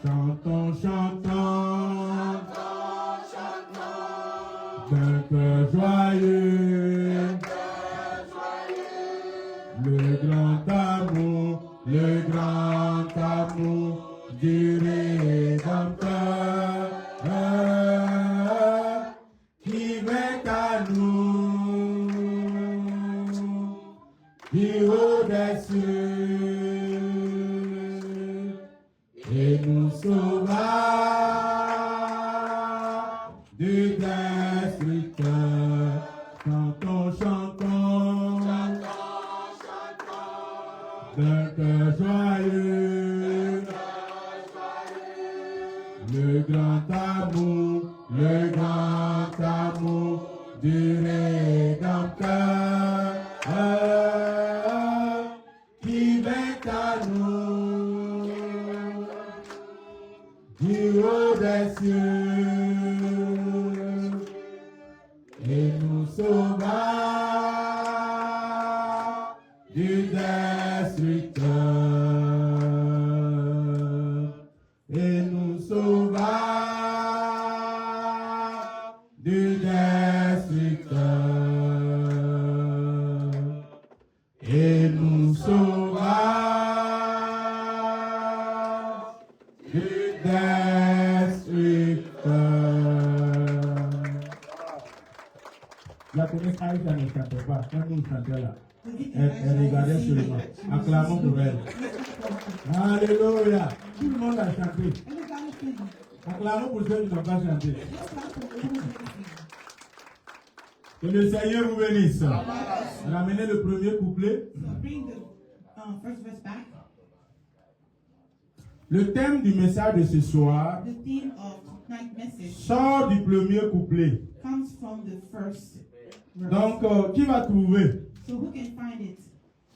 Chantons, chantons, d'un cœur joyeux, le grand amour du Rédempteur qui vient à nous du haut des cieux et nous sauvera du destructeur. Chantons, chantons, d'un cœur joyeux, le grand amour du Rédempteur qui vient à nous du haut des cieux et nous sauvera du destructeur et nous sauvera du destructeur et nous sauvera du destructeur. La connaissance Aïcha ne chantait pas, quand nous chantait là. Elle regardait seulement. Acclamons pour elle. Alléluia. Tout le monde a chanté. Acclamons pour ceux qui n'ont pas chanté. Que le Seigneur vous bénisse. Ramenez le premier couplet. Le thème du message de ce soir sort du premier couplet. Donc, qui va trouver?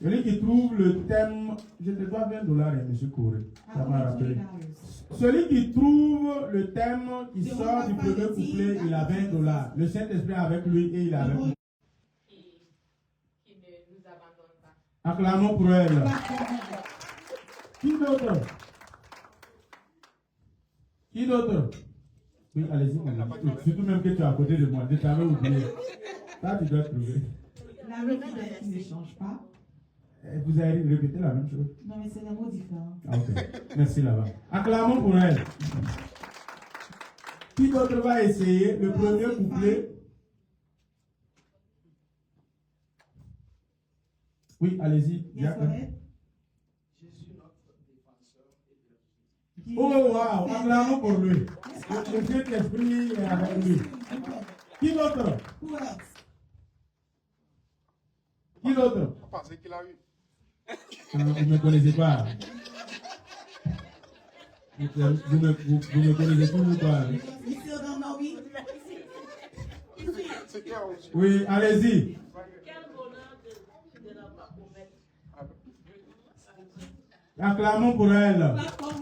Celui qui trouve le thème, je te dois $20, M. Coré. Ça m'a rappelé. Celui qui trouve le thème qui sort du premier couplet, il a $20. Le Saint-Esprit est avec lui et il a avec lui. Qui ne nous abandonne pas. Acclamons pour elle. Qui d'autre? Qui d'autre? Oui, allez-y. Surtout même que tu es à côté de moi. Je t'avais oublié. Ça, tu dois trouver. La répétition ne change pas. Vous avez répété la même chose? Non, mais c'est un mot différent. Ok. Merci là-bas. Acclamons pour elle. Qui d'autre va essayer le premier couplet? Oui, allez-y. Yes, go ahead. Oh, wow. Acclamons pour lui. Le Saint-Esprit est avec lui. Qui d'autre? Who else? Qui d'autre? Je pensais qu'il a eu. Vous ne me connaissez pas. Vous me connaissez toujours pas. You still don't know me? C'est clair aussi. Oui, allez-y. Quel bonheur de ne pas promettre. Acclamons pour elle. Clap for her.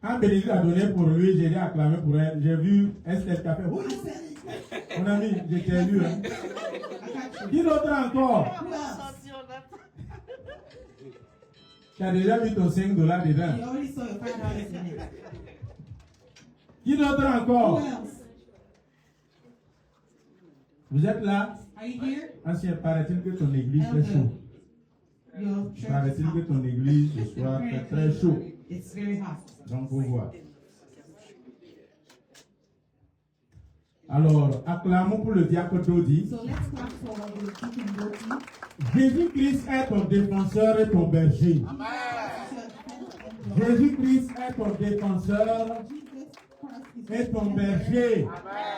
Quand Bénédicte a donné pour lui, j'ai dit acclamer pour elle. J'ai vu Estelle qui a fait. Oui, mon ami, j'ai t'ai lu. Hein. Qui d'autre encore? Who else? Tu as déjà mis ton $5 dedans. You already saw your $5 in it. Qui d'autre encore? Who else? Vous êtes là? Are you here? Ancien, paraît-il que ton église est chaud. Your church is Paraît-il que hot. ton église ce soir fait très chaud. It's very hot. Donc, vous voir. Alors, acclamons pour le diacre Dodi. So let's clap for the deacon Doti. Jésus-Christ est ton défenseur et ton berger. Jésus-Christ est ton défenseur et ton berger.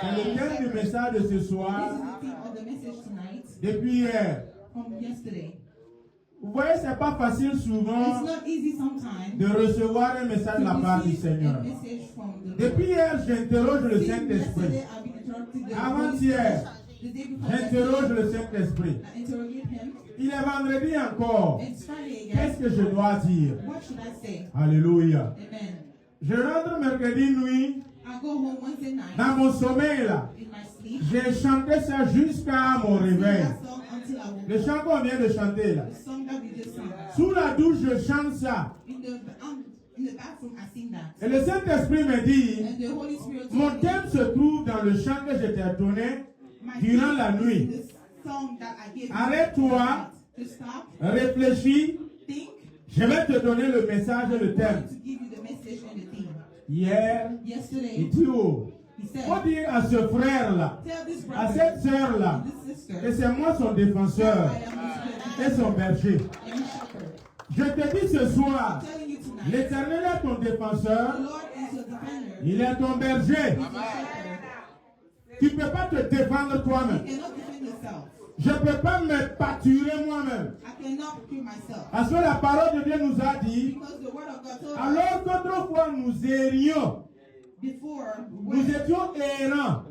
C'est le thème du message de ce soir, This is the theme of the message tonight depuis hier. from yesterday. Vous voyez, c'est pas facile souvent It's not easy sometimes de recevoir un message de la part du receive a Seigneur. message from the Depuis hier, j'interroge le Since Saint-Esprit. yesterday, I've been interrupting the Avant-hier, the day before j'interroge yesterday, le Saint-Esprit. I interrogate him. Il est vendredi encore. It's Friday Qu'est-ce again. que je dois dire? What should I say? Alléluia. Amen. Je rentre mercredi nuit. I go home Wednesday night Dans mon sommeil là, in my sleep. j'ai chanté ça jusqu'à mon Sing réveil. that song until I Le chant qu'on vient de chanter là. The song that we just sang. Sous la douche, je chante ça. In the bathroom, I sing that. Et le Saint-Esprit me dit, And the Holy Spirit mon told me, thème se trouve dans le chant que je t'ai donné my durant theme la is nuit. the song that I gave you. Arrête-toi, To stop, réfléchis, think. je vais te donner le message et le I'm thème. going to give you the message and the theme. Hier, Yesterday, il dit, oh, he said, faut dire à ce frère-là, tell this à brother, cette sœur-là, this sister, que c'est moi son défenseur I am his et son berger. and his shepherd. Je te dis ce soir, I'm telling you tonight, l'Éternel est ton défenseur, the Lord is your defender. il est ton berger. He's your shepherd. Tu ne peux pas te défendre toi-même. You cannot defend yourself. Je ne peux pas me pâturer moi-même. I cannot cure myself. Parce que la parole de Dieu nous a dit, Because the word of God told us alors qu'autrefois nous errions, before, nous when étions errants.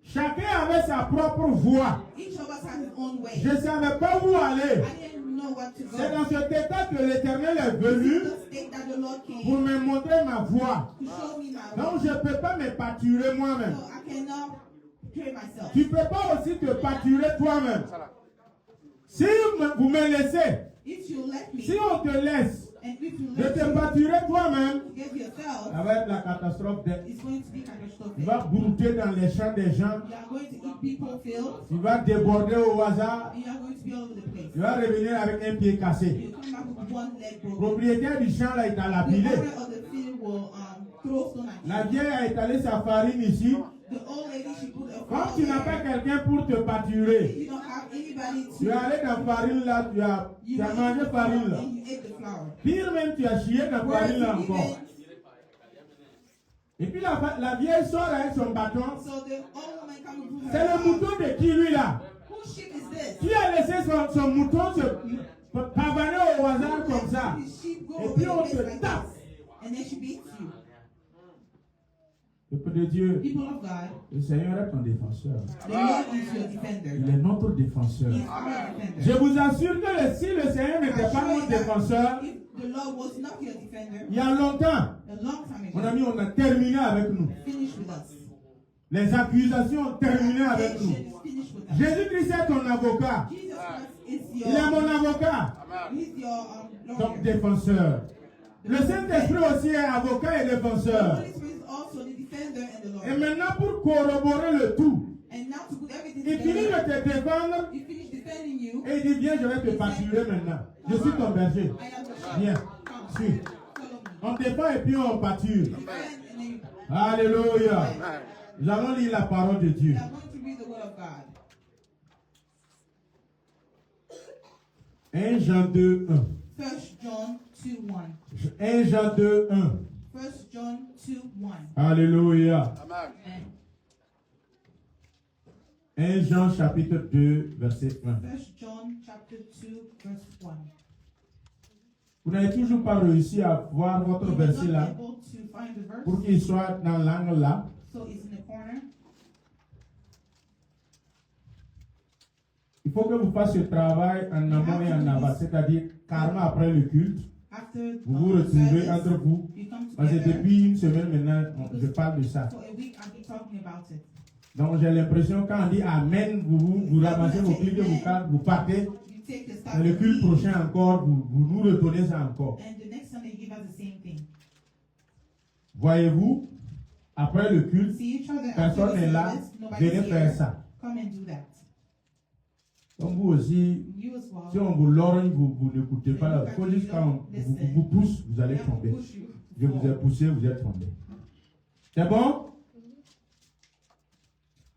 Chacun avait sa propre voie. each of us has his own way. Je ne savais pas où aller. I didn't know what to C'est go. dans cet état que l'Éternel est venu The state that the Lord pour came me montrer ma voie. to show me my way. Donc je ne peux pas me pâturer moi-même. So I cannot cure myself. Tu ne peux pas aussi te pâturer toi-même. Si vous me laissez, If you let me, si on te laisse and if you de let te me pâturer toi-même, give yourself, ça va être la catastrophe. it's going to be Tu catastrophic. vas brouter dans les champs des gens. You are going to eat people filled. Tu vas déborder au hasard. And you are going to be all over the place. Tu vas revenir avec un pied cassé. You come back with one leg Le broken. propriétaire du champ là, il t'a The lapidé. owner of the field will throw stone at La you. vieille a étalé sa farine ici. The old lady, she put a Quand flour tu n'as pas there. quelqu'un pour te pâturer, You don't have anybody tu es to. allé dans la farine là, tu as You mangé farine là. and you ate the flour. Pire même, tu as chié dans la Whereas farine là you encore. even- Et puis la vieille sort avec son bâton. So the old woman come and put C'est her le mouton de qui lui là? Whose sheep is this? Qui a laissé son mouton se pavaner au hasard comme ça? His sheep go Et over puis the on place te like tape. this. And then she beats you. Le peuple de Dieu, People of God, le Seigneur est ton défenseur. the Lord is your Il defender. est notre défenseur. He is our defender. Je vous assure que si le Seigneur n'était pas notre défenseur, If the Lord was not your defender, il y a longtemps, a long time mon ago, ami, on a terminé avec nous. finish with us. Les accusations ont terminé avec nous. Nation is finished with us. Jésus-Christ est ton avocat. Jesus Christ is Il est mon your, avocat, he's your donc lawyer. défenseur. Le Saint-Esprit aussi est avocat et The défenseur. Holy Spirit is also the defender and the Et lawyer. maintenant, pour corroborer le tout, And now to put everything il finit together, de te défendre he finished defending you. et il dit, viens, je vais te pâturer maintenant. Je suis ton berger. I am the shepherd. Viens, Come, suis. follow me. On défend et puis on pâture. Defend and then you Alléluia. Nous allons lire la parole de Dieu. We are going to read the word of God. 1 Jean 2, 1. 1 John 2:1. 1 Jean 2, 1. 1 John 2:1. Alléluia. Amen. 1 Jean chapitre 2, verset 1. 1 John chapter 2 verse 1. Vous n'avez toujours pas réussi à voir votre We were verset not là able to find the verse, pour qu'il soit dans l'angle là. so it's in the corner. Il faut que vous fassiez ce travail en amont et en aval, c'est-à-dire carrément après le culte, After vous vous retrouvez service, entre vous. you come Parce que together. depuis une semaine maintenant, je parle de ça. For a week, I've been talking about it. Donc j'ai l'impression quand on dit Amen, vous ramassez vos clics, vous partez. You take the stuff Dans le and culte leave, prochain encore, vous nous retournez ça encore. and the next Sunday you give us the same thing. Voyez-vous, après le culte, See each other after personne the n'est là, service. Nobody's venez faire here. ça. Come and do that. Donc vous aussi, You as well. si on vous lorgne, vous n'écoutez pas. Il faut juste quand on vous pousse, vous allez They have to tomber. push you. Je vous ai poussé, vous êtes tombé. C'est bon?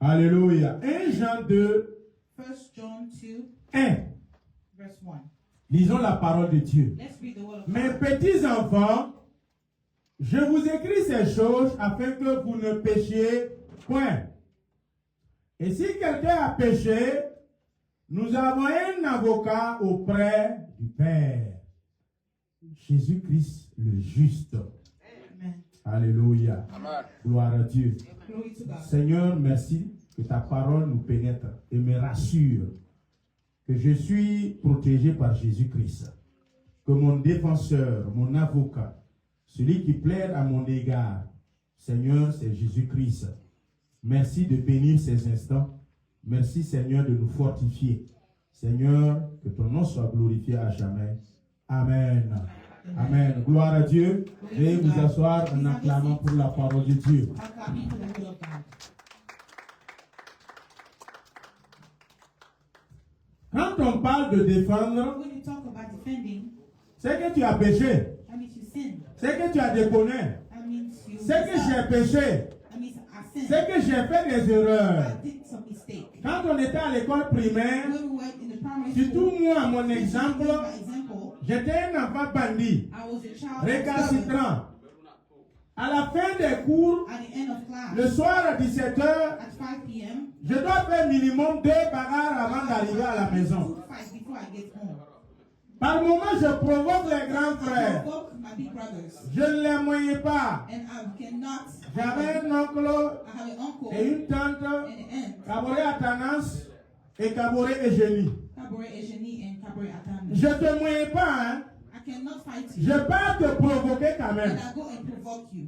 Alléluia. 1 Jean 2, 1 John 2 1. verse 1. Lisons la parole de Dieu. Let's read the word of Mes God. petits enfants, je vous écris ces choses afin que vous ne péchiez point. Et si quelqu'un a péché, nous avons un avocat auprès du Père, Jésus-Christ le juste. Amen. Alléluia. Gloire à Dieu. Glory to God. Seigneur, merci que ta parole nous pénètre et me rassure que je suis protégé par Jésus-Christ. Que mon défenseur, mon avocat, celui qui plaide à mon égard, Seigneur, c'est Jésus-Christ. Merci de bénir ces instants. Merci, Seigneur, de nous fortifier. Seigneur, que ton nom soit glorifié à jamais. Amen. Amen. Gloire à Dieu. Veuillez vous asseoir en acclamant pour la parole de Dieu. Acclaiming for the word of God. Quand on parle de défendre, When you talk about defending, c'est que tu as péché. that means you sin. C'est que tu as déconné. That means you C'est que j'ai péché. That means I sinned. C'est que j'ai fait des erreurs. I did some mistake. Quand on était à l'école primaire, When we went in the primary surtout school, moi, mon especially exemple, my example, j'étais un enfant bandit, I was a child stubborn. récalcitrant. À la fin des cours, At the end of class, le soir à 17h, at 5 p.m., je dois faire minimum 2 bagarres avant d'arriver à la maison. two fights before I get home. Par moment, je provoque les grands I frères. provoke my big brothers, Je ne les moyais pas. and I cannot. J'avais un oncle I have an uncle et une tante, and an aunt, Caboret Atanas et Caboret Eugénie. Kabore Ejeni and Kabore Atami. Je ne te moyais pas, hein. I cannot fight you, Je pars te provoquer quand and même. I go and provoke you.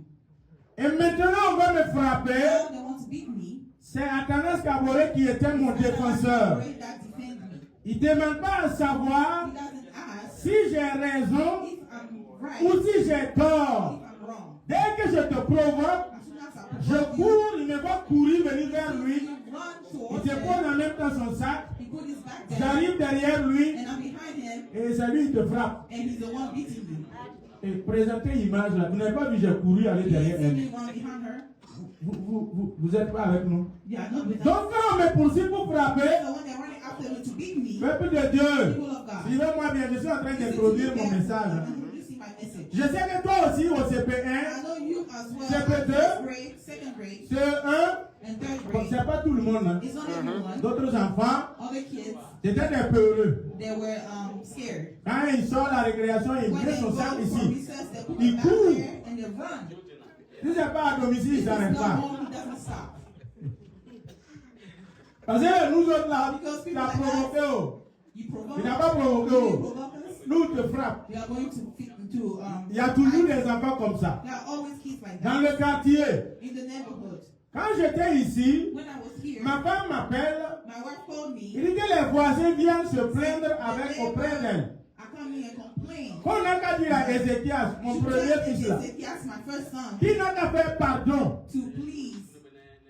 Et maintenant, on va me frapper. Now they want to beat me. C'est Atanas Caboret qui était mon défenseur. Kabore that defend me. Il ne demande pas à savoir He doesn't ask si j'ai raison if I'm right, ou si j'ai tort. if I'm wrong. Dès que je te provoque, As soon as I je provoke you, cours, il me voit courir, venir vers he lui. run Il towards te pose him. en même temps son sac. He put his back down, J'arrive derrière lui and I'm behind him, et c'est lui qui te frappe. and he's the one beating you. Et présentez l'image là. Vous n'avez pas vu, j'ai couru aller You derrière see elle. me run behind her. Vous êtes pas avec nous. Yeah, not with us. Donc quand on me poursuit pour frapper, So when they're running after me to beat me, peuple de Dieu, people of God, suivez-moi bien, je suis en train listen to d'introduire me mon carefully. message. I'm introducing my message. Je sais que toi aussi au I CP1, know you as well. CP2, First grade, second grade, CE1, and third bon, grade. c'est pas tout le monde, hein. It's not everyone. D'autres enfants, Other kids, c'était des peureux. they were scared. Quand il sort à la récréation, il When met they son go sac for ici. recess, they put Il it back court. there and they run. Si c'est pas à domicile, If il it's s'arrête not pas. home, he doesn't stop. Parce que nous autres là, Because tu people as like provoqué. us, Oh. you provoke. Tu n'as pas provoqué. You Oh. provoke us. Nous, on te frappe. We are going to Il y a toujours des enfants comme ça. There are always kids like Dans that le quartier, in the neighborhood. quand j'étais ici, When I was here, ma femme m'appelle. my wife called me. Il dit que les voisins viennent se plaindre avec auprès d'elle. I come here and complain. Qu'on n'a qu'à dire à Ézéchias, mon She premier told fils là, Ezekias, my first son, qui n'a qu'à faire pardon. to please.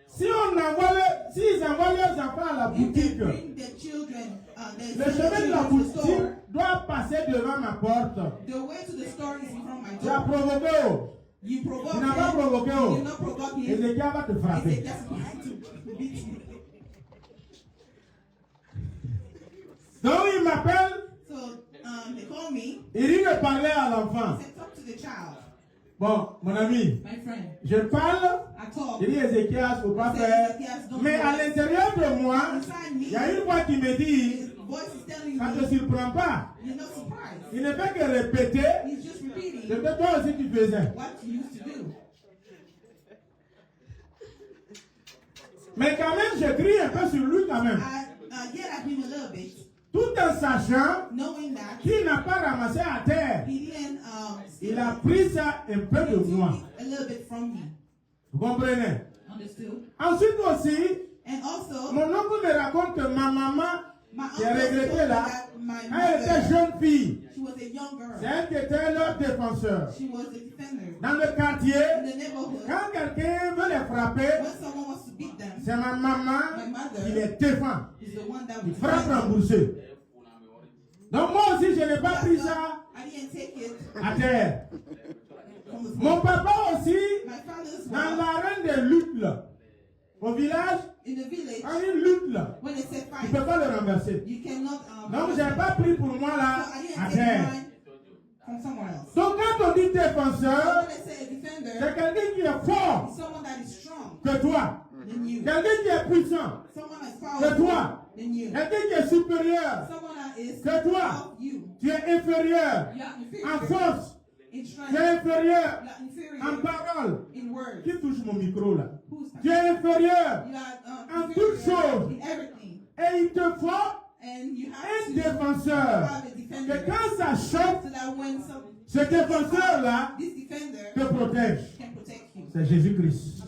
Si on envoie s'ils envoient leurs enfants à la If they boutique, bring their children, le their chemin de la children to the boutique store, doit passer devant ma porte. the way to the store is in front of my Tu as door. provoqué. Oh. You provoke Tu him. n'as pas provoqué. You Oh. did not provoke him. Ézéchias va te frapper. Ezekias is going to beat you. Donc il m'appelle, So they call me. il dit de parler à l'enfant. Said, talk to the child, Bon, mon ami, my friend. je parle, I talk. il dit Ézéchias, faut pas Said, faire. Ezekias, don't Mais do à it. l'intérieur de moi, Inside me, il y a une voix qui me dit, his voice is telling ça ne te me, surprend pas. you're not surprised. Il ne fait que répéter He's just ce repeating que toi aussi tu faisais. what you used to do. Mais quand même, je crie un peu sur lui quand même. I yell at him a little bit, Tout en sachant knowing that qu'il n'a pas ramassé à terre. he didn't Il a pris ça un peu he de took moi. it a little bit from me. Vous comprenez? Understood? Ensuite aussi, And also, mon oncle me raconte que ma maman, my qui a uncle regretté told me là, that my elle était mother, jeune fille. she was a young C'est girl. elle qui était leur défenseur. She was a defender. Dans le quartier, In the neighborhood, quand quelqu'un veut les frapper, when someone wants to beat them, c'est ma maman my mother qui les défend. is the one that Il would frappe defend them. remboursé. Donc moi aussi, je n'ai pas That's pris why ça I didn't take it à terre. from the Mon floor. papa aussi, My father's dans mom, l'arène des luttes, là, au village, in the village, quand il lutte, là, when they said tu ne fight, peux pas le renverser. you cannot. Donc, je n'ai pas pris pour moi là So I didn't à take terre. mine from somewhere else. Donc, quand on dit So défenseur, when they say a c'est defender, quelqu'un qui est fort it's someone that is strong que toi. than you, Quelqu'un qui est puissant someone that's que powerful toi. than you, Quelqu'un qui est supérieur. someone that is Que toi. above you. Tu es inférieur You are en inferior force. in Tu strength. es inférieur You are en inferior parole. in words. Qui touche mon micro là? Who's Tu es inférieur. You En are toutes inferior choses. in everything, Et il te faut and you un have to défenseur. have a Que defender, quand ça choque, so that when some ce défenseur là this defender te protège. can protect you. C'est Jésus-Christ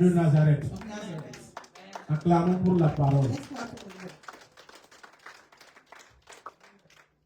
de Nazareth. Of Nazareth. Acclamons pour la parole. Let's clap for the Lord.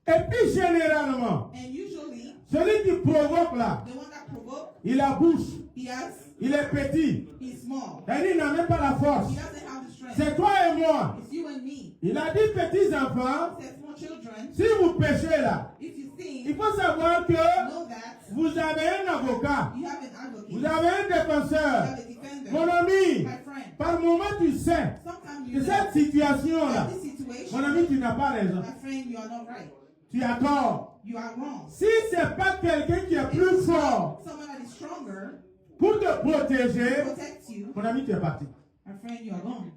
Et puis généralement, And usually, celui qui provoque là, the one that provokes, il a bouche, il est petit, he's small. et il n'a même pas la force. He doesn't have the strength. C'est toi et moi. It's you and me. Il a dit, petits enfants, He said, small children, si vous péchez là, if you il sin, faut savoir que know that vous avez un avocat, you have an advocate. vous You avez un défenseur. have a defender. Mon ami, My friend. par moment tu sais Sometimes que you cette know situation-là, that this situation, mon ami, tu n'as pas raison. my friend, you are not right. Tu as tort. You are wrong. Si ce n'est pas quelqu'un qui est plus fort Someone that is stronger pour te protéger, protects you, mon ami, tu es parti. my friend, you are gone.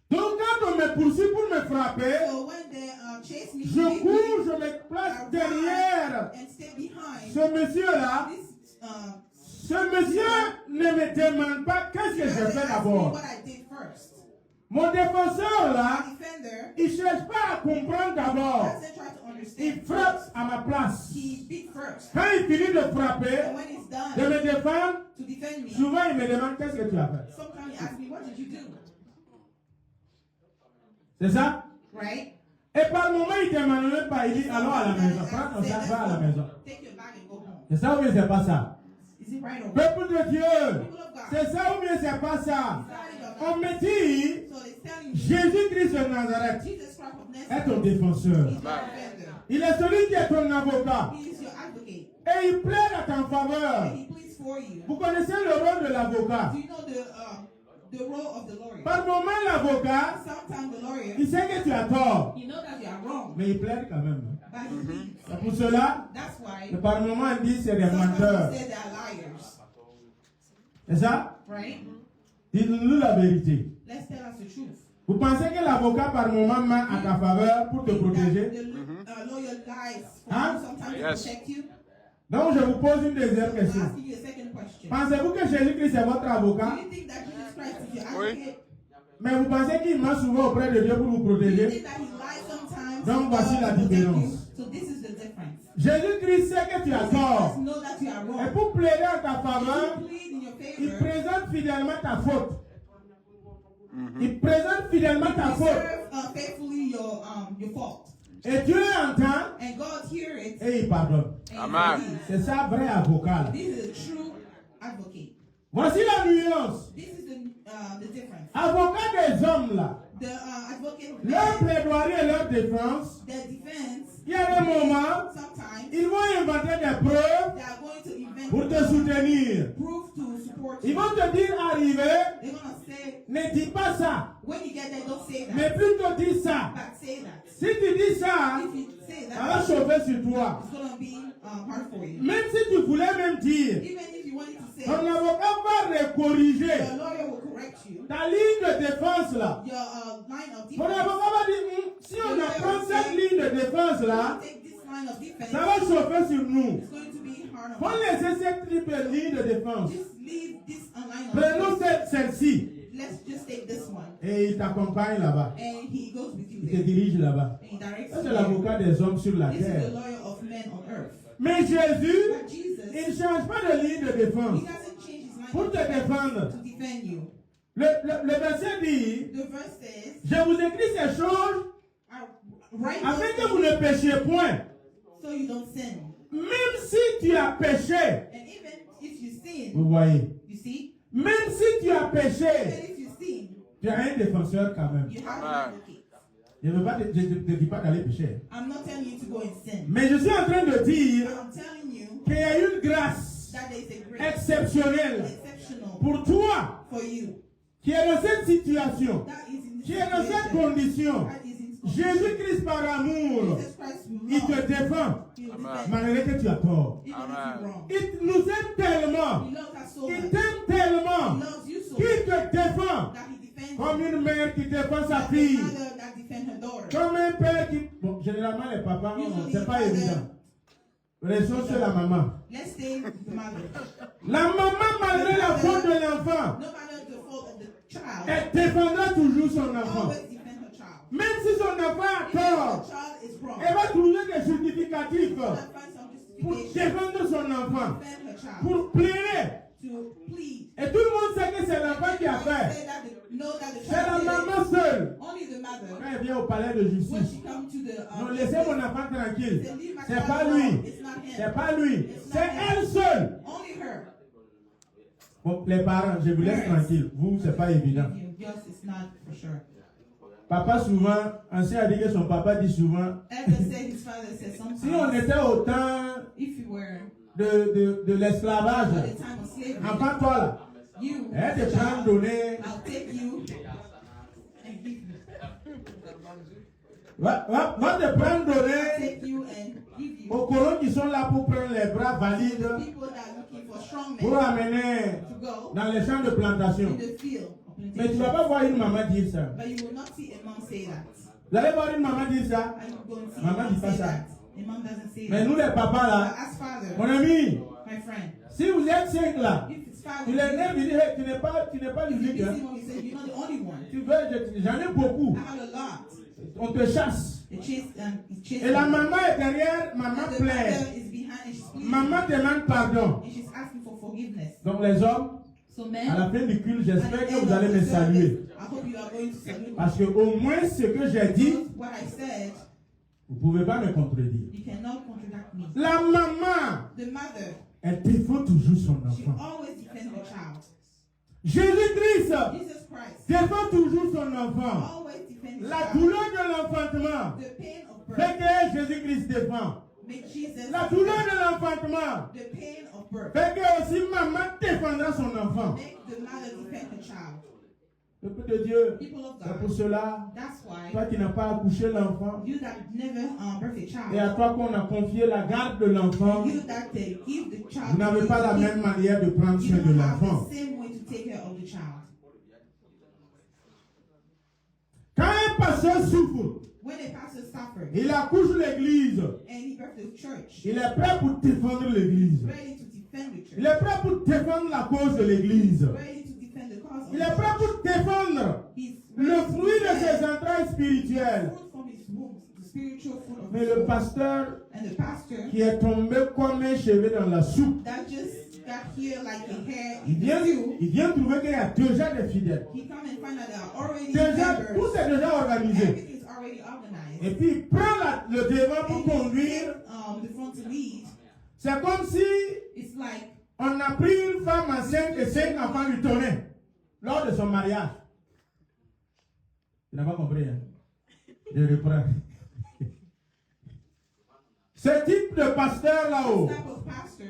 Donc quand on me poursuit pour me frapper, So when they chase me, je they cours, je me place derrière and stay behind. ce monsieur-là. This Ce monsieur ne me demande pas qu'est-ce que je fais d'abord. what I did first. Mon défenseur là, Defender il ne cherche pas à comprendre d'abord. doesn't try to understand. Il frappe à ma place. He beat first. Quand il finit de And frapper, when he's done de me défendre, to defend me, souvent il me demande qu'est-ce que tu as fait. sometimes he asks me, what did you do? C'est ça? Right? Et par moment il ne demande même pas, il dit allons à la maison. Prends ton sac, va à la maison. Take your bag and go home. C'est ça ou bien c'est pas ça? Is it right or wrong? Peuple de Dieu, People of God. c'est ça ou bien c'est pas ça? On me dit, So it's telling you, Jésus-Christ de Nazareth Jesus Christ of est Nazareth ton défenseur. is your defender. Il est celui qui est ton avocat. He is your advocate. Et il plaide à ta faveur. And he pleads for you. Vous connaissez le rôle de l'avocat. Do you know the role of the lawyer? Par moment, l'avocat, Sometimes the lawyer, il sait que tu as tort, he knows that you are wrong, mais il plaide quand même. but he pleads. C'est pour cela That's why que par moment, il dit c'est des sometimes menteurs. he said they are liars. C'est ça? Right? Dites-nous la vérité. Let's tell us the truth. Vous pensez que l'avocat par moment ment à ta faveur pour te Think that protéger? the lawyer lies for Huh? you sometimes Yes. to protect you. Donc je vous pose une deuxième I'm question. asking you a second question. Pensez-vous que Jésus-Christ est votre avocat? Do you think that Jesus Christ is your Oui. advocate? Mais vous pensez qu'il ment souvent auprès de Dieu pour vous Do you protéger? think that he lies sometimes Donc, voici la to protect différence. you? So this is the difference. Jésus-Christ sait que tu as Jesus tort. Christ knows that you are Et wrong. pour plaider en ta faveur, He pleads in your il favor. présente fidèlement ta faute. Il présente fidèlement ta faute. Serve faithfully your fault. Et Dieu entend And God hears it. et il pardonne. And Amen. he forgives. C'est ça, vrai avocat. là. This is a true advocate. Voici la nuance. This is the difference. Avocat des hommes, là, The advocate, leur plaidoirie et leur défense, the defense, il y a des moments, sometimes ils vont inventer des preuves they are going to invent pour te soutenir. proof to support Ils you. vont te dire, arrivé, They're gonna say, ne dis pas ça, when you get there, don't say that, mais plutôt dis ça. but say that. Si tu dis ça, If you say ça va that, chauffer sur toi. it's gonna be hard for you. Même si tu voulais même dire, Even if you wanted to say, ton avocat va corriger your lawyer will correct you. ta ligne de défense là. Your line of Mon defense. avocat va dire, si on apprend cette ligne de défense là, Take this line of defense. ça va chauffer sur nous. It's going to be hard Faut on you. laisser cette triple ligne de défense. Just leave this line of Prenons defense. celle-ci. Let's just take this one. Et il t'accompagne là-bas. And he goes with you Il te there. dirige là-bas. And he directs Ça, you c'est there. l'avocat des hommes sur la This is the terre. lawyer of men on earth. Mais Jésus, But Jesus, il ne change pas de ligne de he défense doesn't change his line pour of te defense défendre. to defend you. Le verset dit, The verse says, je vous écris ces choses I write afin those que vous ne péchiez point. so you don't sin. Même si tu as péché, And even if you sin, vous voyez, you see, même si tu as even péché, if you sin, tu as un défenseur quand même. you have an Amen. advocate. Je ne te dis pas d'aller pécher. I'm not telling you to go and sin. Mais je suis en train de dire But I'm telling you qu'il y a une grâce that there is a grace exceptionnelle exceptional pour toi for you. qui est dans cette situation, That is in this qui est dans cette situation. condition. That is in Jésus-Christ par amour, Jesus Christ will il te love. défend He will Amen. defend malgré que tu as tort. even if Amen. you're wrong. Il nous aime tellement, He loves us so il much. t'aime tellement He loves you so qu'il much te défend that he defends comme you. une mère qui défend sa Like a fille, mother that defends her daughter. comme un père qui... Bon, généralement les papas, c'est pas évident. Restons sur la maman. Let's say the mother. La maman, malgré la faute de l'enfant, No matter the fault of the child, elle défendra toujours son enfant. always defend her child. Même si son enfant a Even if tort, the child is wrong, elle va trouver des justificatifs she'll find some pour justification défendre son enfant, to defend her child, pour plaider. to plead. Et tout le monde sait que c'est l'enfant qui a fait. Say that know that the C'est la child did it. maman seule Only the mother. Quand elle vient au palais de When justice. she comes to the Non, laissez mon enfant tranquille. say, leave my C'est child pas alone. lui. It's not him. C'est pas lui. It's C'est not him. elle seule. Only her. Bon, les parents, je vous laisse tranquille. Vous, c'est pas évident. Yes, it's not for sure. Papa souvent, ancien a dit que son papa dit souvent, Elder said his father said sometimes. si on était au temps If you were de l'esclavage, at the time of slavery, enfant toi là, you, elle te as a prend child, donner, I'll take you and give you. va te prendre donner Take you and give you. aux colons qui sont là pour prendre les bras valides People that are looking for strong pour men amener to go dans les champs de plantation. in the field of Mais tu ne vas plantation. pas voir une maman dire ça. But you will not see a mom say that. Vous allez voir une maman dire ça. Are you going to see Maman a dit mom pas say ça. that? A mom doesn't say Mais that. nous les papas But là, as father, mon ami, my friend, si vous êtes 5 là, if it's five tu of les you, lèves et dis, hey, tu n'es pas if you l'unique. see Hein. one, you say you're not the only one. Tu veux, j'en ai beaucoup. I have a lot. On te chasse. It chase Et la maman est derrière, maman and the plaît. mother is behind and she's pleading. Maman demande pardon. And she's asking for forgiveness. Donc les hommes, So à men, la fin du culte, at j'espère the que end vous allez of me the saluer. service, I hope you are going to salute me. Parce que au moins ce que j'ai dit, Because what I said, vous ne pouvez pas me contredire. you cannot contradict me. La maman, The mother, elle défend toujours son she enfant. always defends the child. Jésus-Christ Jesus Christ défend toujours son enfant. always defends the La child. douleur de l'enfantement The pain of fait birth que Jésus-Christ défend. make Jesus La douleur de l'enfantement the pain of birth fait que aussi maman défendra son enfant. make the mother defend the child. Peuple de Dieu, People of c'est pour God, cela, that's why toi qui n'as pas accouché l'enfant, you that never birth a et child, à toi qu'on a confié la garde de l'enfant, you that give the child, vous n'avez pas la même manière de prendre you soin de don't have l'enfant. the same way to take care of the child. Quand un pasteur souffre, When a pastor suffers il accouche l'église, and he birthed the church, il est prêt pour défendre l'église. ready to defend the Il church, est prêt pour défendre la cause de l'église. ready to defend the cause of Il the est prêt church. pour défendre He's le ready to fruit de ses defend entrailles spirituelles. fruit from his womb, the spiritual fruit of Mais his le womb. pasteur And the pastor qui est tombé comme un cheveu dans la soupe, that just got here like a hair il in vient, the stew, il vient trouver qu'il y a déjà des fidèles. he come and find out there are already Déjà, tout members. est déjà organisé. Everything is already organized. Et puis il prend le devant pour And he conduire. takes, the front to lead. C'est comme si It's like on a pris une femme enceinte et 5 enfants lui donnaient lors de son mariage. Tu n'as pas compris, hein? Je reprends. Ce type de pasteur this là-haut, type of pastors.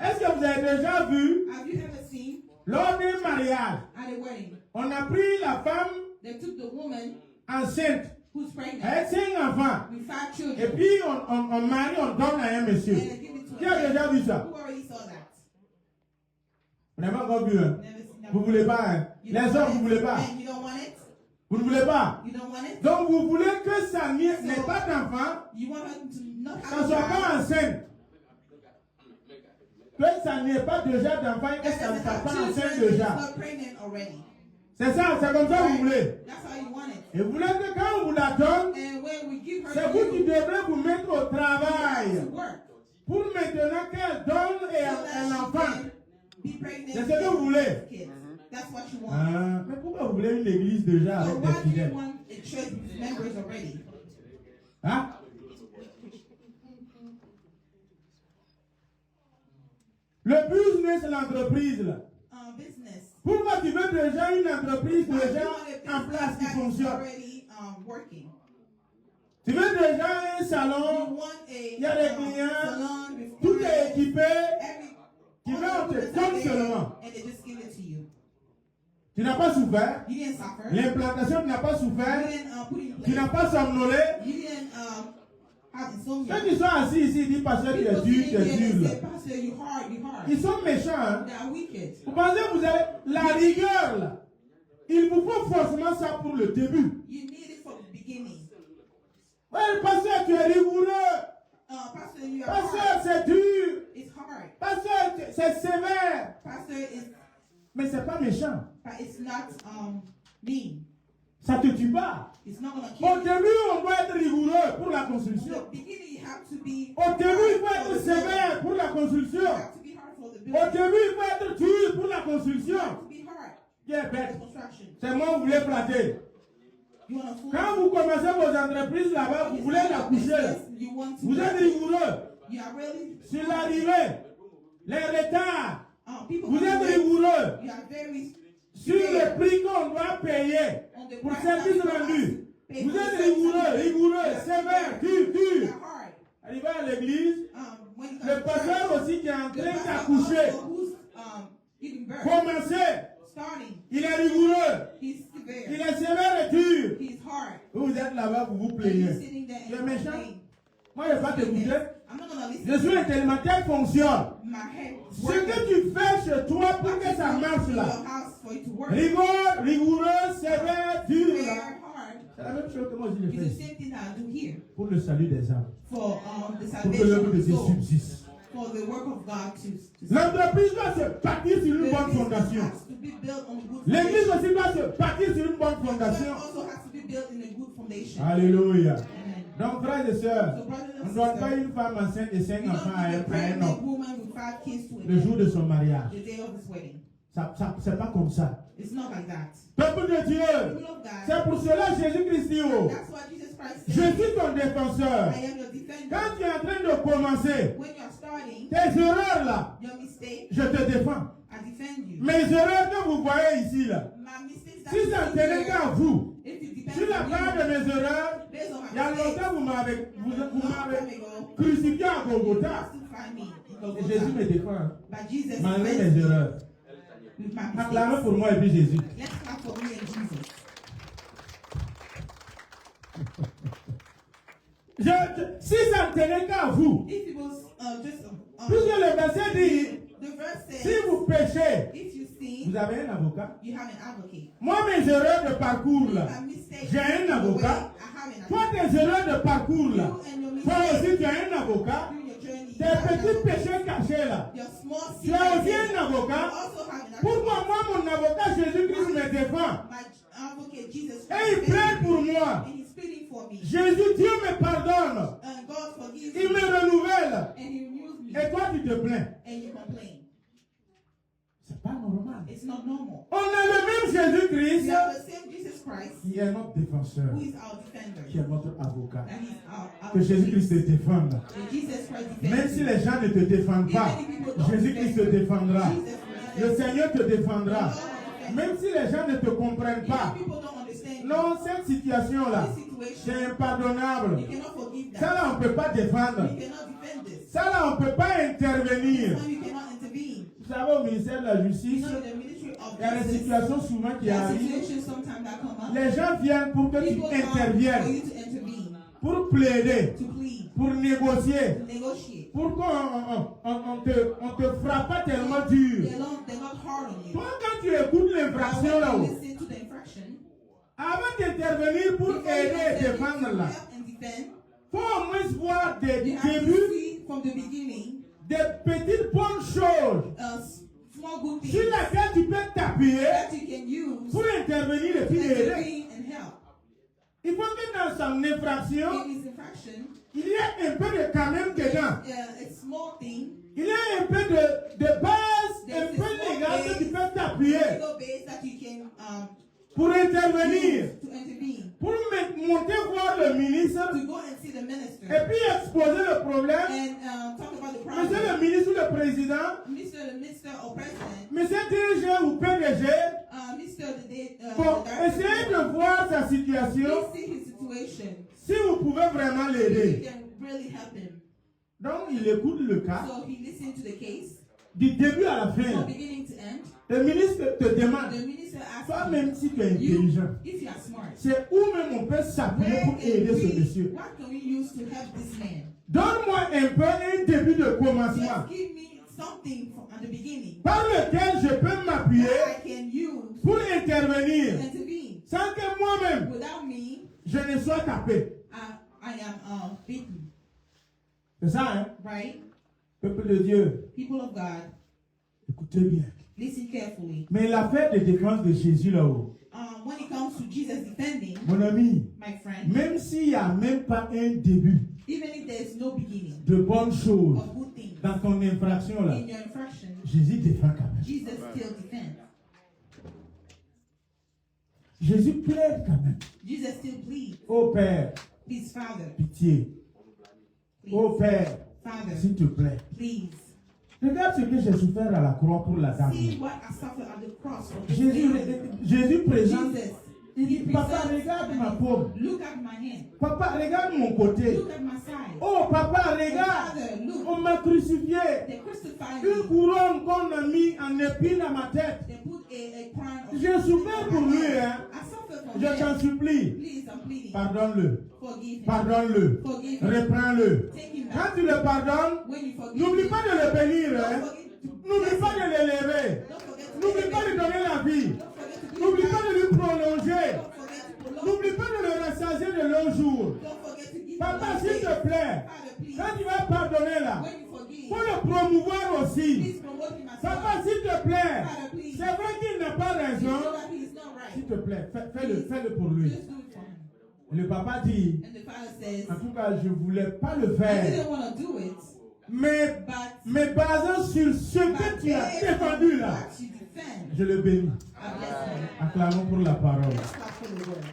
est-ce que vous avez déjà vu, Have you ever seen lors d'un mariage, at a wedding, on a pris la femme they took the woman enceinte who's pregnant avec 5 enfants with 5 et children puis on marie, on donne à un monsieur. and they give it to Qui a a déjà vu ça? who already saw that? Vous n'avez pas encore vu, hein? Never seen that. Vous ne voulez pas, hein? You Les don't hommes, want vous ne it? voulez pas. Men, you don't want it? Vous ne voulez pas. You don't want it? Donc vous voulez que ça n'ait pas d'enfant, You want her to not ça have ne soit a child? pas enceinte. Que ça n'ait pas déjà d'enfant et que ça ne soit pas enceinte déjà. Not pregnant already. C'est ça, c'est comme ça que vous voulez. That's how you want it. Et vous voulez que quand on vous la donne, And when we give her c'est to vous qui you, devrez vous mettre au to travail work, pour maintenant qu'elle donne so un that enfant. she can be pregnant. C'est ce que vous voulez. with kids. That's what you want. Ah, mais pourquoi vous voulez une église déjà So avec des why do you fidèles? want a church with members already? Hein? Le business, l'entreprise là. Business. Pourquoi tu veux déjà une entreprise Why do you déjà want a en place business qui that is fonctionne? already working? Tu veux déjà un You salon, want il y a des clients, salon with tout est équipé, every tu veux all on the te equipment donne are there, seulement. and they just give it to you. Tu n'as pas souffert, You didn't suffer. l'implantation tu n'as pas You souffert, didn't put in tu place. n'as pas somnolé. You didn't have insomnia. Ceux qui sont assis ici disent pasteur tu es People dur, sitting tu es here, dur. they là. say, Pastor, you hard, you hard. Ils sont méchants. Hein? They are wicked. Vous pensez que vous avez la rigueur là. Il vous faut forcément ça pour le début. You need it from the beginning. Ouais, pasteur tu es rigoureux. Pastor, you are Pasteur hard. c'est dur. It's hard. Pasteur c'est sévère. Pastor is, Mais c'est pas méchant. but it's not mean. Ça te tue pas. It's not gonna Au kill you. début, on doit être rigoureux pour la From construction. the beginning, you have to be. Au début, il faut hard for être the building. sévère pour la construction. You have to be hard for the Au building. début, il faut être dur pour la You construction. have to be hard Qui est for the bête? construction. C'est moi que vous voulez flatter. You want to fool Quand me. vous commencez vos entreprises là-bas, vous voulez la coucher là. You want to. Vous êtes rigoureux. You are really. Sur l'arrivée, les retards, People vous are êtes very- rigoureux. You are very. Sur le prix qu'on doit payer On the pour price service that you rendu. have to pay Vous for êtes service rigoureux, rendu. rigoureux, You are sévère, very- dur, You dur. are hard. Arrivé à l'église, When you le come to pasteur church, aussi qui est en the train pastor d'accoucher, also who's giving birth, commencez, starting, il est rigoureux, he's il severe, est sévère et dur. he's hard. Vous êtes là-bas, vous vous And plaignez. you're sitting there Tu es and méchant? complaining. Moi, je ne vais pas t'écouter. I'm not gonna listen. Je suis intelligent, fonctionne. My head is Ce working. que tu fais chez toi pour que ça marche To là, your house for it to work. rigoureux, sévère, dur Very là, hard. c'est la même chose que moi aussi je It's the fais same thing that I do here pour le salut des âmes, for the pour que l'œuvre salvation de of the Dieu soul, subsiste. for the work of God to L'entreprise doit se bâtir sur une The bonne business fondation. has to be built on a good L'église foundation. aussi doit se bâtir sur une bonne The church fondation. also has to be built in a good foundation. Alléluia. Amen. Donc, frères et sœurs, So, brothers on and ne donne pas sisters, une femme enceinte et 5 you enfants don't give a à un pregnant homme woman with 5 kids to a le jour man de son mariage. the day of his wedding. C'est pas comme ça. It's not like that. Peuple de Dieu, People of God, c'est pour cela Jésus-Christ dit, oh, that's what Jesus Christ je said. suis ton défenseur. I am your defender. Quand tu es en train de commencer, When you are starting tes erreurs là, your mistake, je te défends. I defend you. Mes erreurs que vous voyez ici là, My mistakes that si you ça ne see tenait here, qu'à vous, if it depends sur la on part you, de mes erreurs, based on my il y a mistakes, longtemps vous m'avez long time ago, crucifié à you Golgotha. have to find me in Et Jésus me Golgotha. défend, But Jesus malgré defends mes me erreurs. with my Acclamez mistakes. pour moi et puis Jésus. Let's clap for me and Jesus. Si ça ne tenait qu'à vous, If it was just puisque le verset dit, the verse si says, vous péchez, if you vous sin, avez un avocat. you have an advocate. Moi, mes erreurs de parcours là, My mistakes, j'ai un the way avocat. I have an Toi, advocate. tes erreurs de parcours là, You and your toi mistakes aussi tu as un avocat. during your journey, you Tes have an petits advocate. péchés cachés là, Your small tu as aussi sin, un you avocat. also have an advocate. Pourquoi moi, mon avocat Jésus-Christ me défend? My advocate, Jesus Et il Christ, plaide pour moi. and he's pleading for me. Jésus, Dieu me pardonne. And God forgives Il me me, renouvelle. and he renews me, Et toi, tu te plains. and you complain. C'est pas normal. It's not normal. On a le même Jésus-Christ We have the same Jesus Christ, qui est notre défenseur, who is our defender, qui est notre avocat. and he's our Que Jésus-Christ te défende. And Jesus Christ Même defends si you. les gens ne te défendent pas, Jésus-Christ te défendra. Jesus Le will Seigneur te défendra. defend you. Même si les gens ne te comprennent Even pas. people don't understand you. Non, cette situation-là, This situation, c'est impardonnable. you cannot forgive Ça that. là, on ne peut pas défendre. You cannot defend this. Ça là, on ne peut pas intervenir. When you cannot intervene. Vous savez, au ministère de la You Justice, know, the ministry of il y a des justice, situations souvent qui there are arrivent. situations sometimes that come up. Les gens viennent pour que tu People come for interviennes, you to intervene, pour plaider, to plead, pour négocier, to negotiate. pour qu'on te frappe pas tellement dur. They're not hard on you. Toi, quand tu écoutes l'infraction But when là-haut, you listen to the infraction, avant d'intervenir pour before you aider et intervene défendre to là, help and defend, faut au moins voir des you have to débuts, see from the beginning des petites bonnes choses small good sur things lesquelles tu peux t'appuyer that you can use pour intervenir et to puis aider. intervene and help. Il faut que dans son infraction, In his infraction, il y ait un peu de quand même dedans. a small thing, Il y a un peu de base, un peu légal que tu peux t'appuyer legal base that you can pour intervenir, use to intervene, pour monter voir le ministre to go and see the et minister puis exposer le problème. and talk about the Monsieur problem. le ministre ou le président, The minister or president, monsieur DG ou PDG, bon, the essayez director, de voir sa situation please see his situation. si vous pouvez vraiment You l'aider. can really help him. Donc il écoute le cas So he listened to the case du début à la fin. from beginning to end. Le ministre te demande, The minister asked toi him, même si tu es you, intelligent, if you are smart, c'est où même on peut s'appuyer where pour can aider ce we, monsieur. what can we use to help this man? Donne-moi un peu un début de commencement Just give me something from, at the beginning par lequel je peux m'appuyer that I can use pour to intervenir intervene. sans que moi-même Without me, je ne sois tapé. I am beaten. C'est ça, hein? Right? Peuple de Dieu, People of God, écoutez bien. listen carefully. Mais l'affaire de défense de Jésus là-haut, When it comes to Jesus defending, mon ami, my friend, même s'il n'y a même pas un début even if there is no beginning de bonnes choses of good things dans ton infraction là, in your infraction, Jésus défend quand même. Jesus still defends. Jésus plaide quand même. Jesus still pleads. Oh Père, Please, Father. pitié. Please. Oh Père, Father. s'il te plaît. Please. Regarde ce que j'ai souffert à la croix pour la dame. See what I suffered at the cross for this Jésus, lady. Jésus présente. Jesus. Il dit, He papa, presents regarde my ma hand. paume. Look at my hand. Papa, regarde mon côté. Look at my side. Oh, papa, regarde. Father, look. On m'a crucifié. They crucified Une me. couronne qu'on a mis en épine à ma tête. They put a crown of J'ai souffert pour lui, hein. I suffered for Je him. t'en supplie. Please, I'm pleading. Pardonne-le. Forgive him. Pardonne-le. Forgive him. Reprends-le. Take him Quand back. tu le pardonnes, When you forgive n'oublie him, pas de le bénir. don't Hein. forget to N'oublie bless pas him. de l'élever. Don't forget to N'oublie pas de elevate him. donner la vie. Don't forget to give N'oublie him pas back. de lui prolonger. Don't forget to prolong. N'oublie pas de le rassasier de longs jours. Don't forget to give Papa, him s'il te plaît, Father, please. quand tu vas pardonner là, When you forgive, faut le promouvoir aussi. please promote him as Papa, well. s'il te plaît, Father, please. c'est vrai qu'il n'a pas You raison. know that he is not S'il right. te plaît, fais-le pour lui. Just do it for him. Le papa dit, And the father says, en tout cas, je ne voulais pas le I faire, didn't want to do it, mais basant sur ce que tu as défendu là, what you defend, je le bénis. I bless him. Acclamons pour la parole. Let's clap for the word.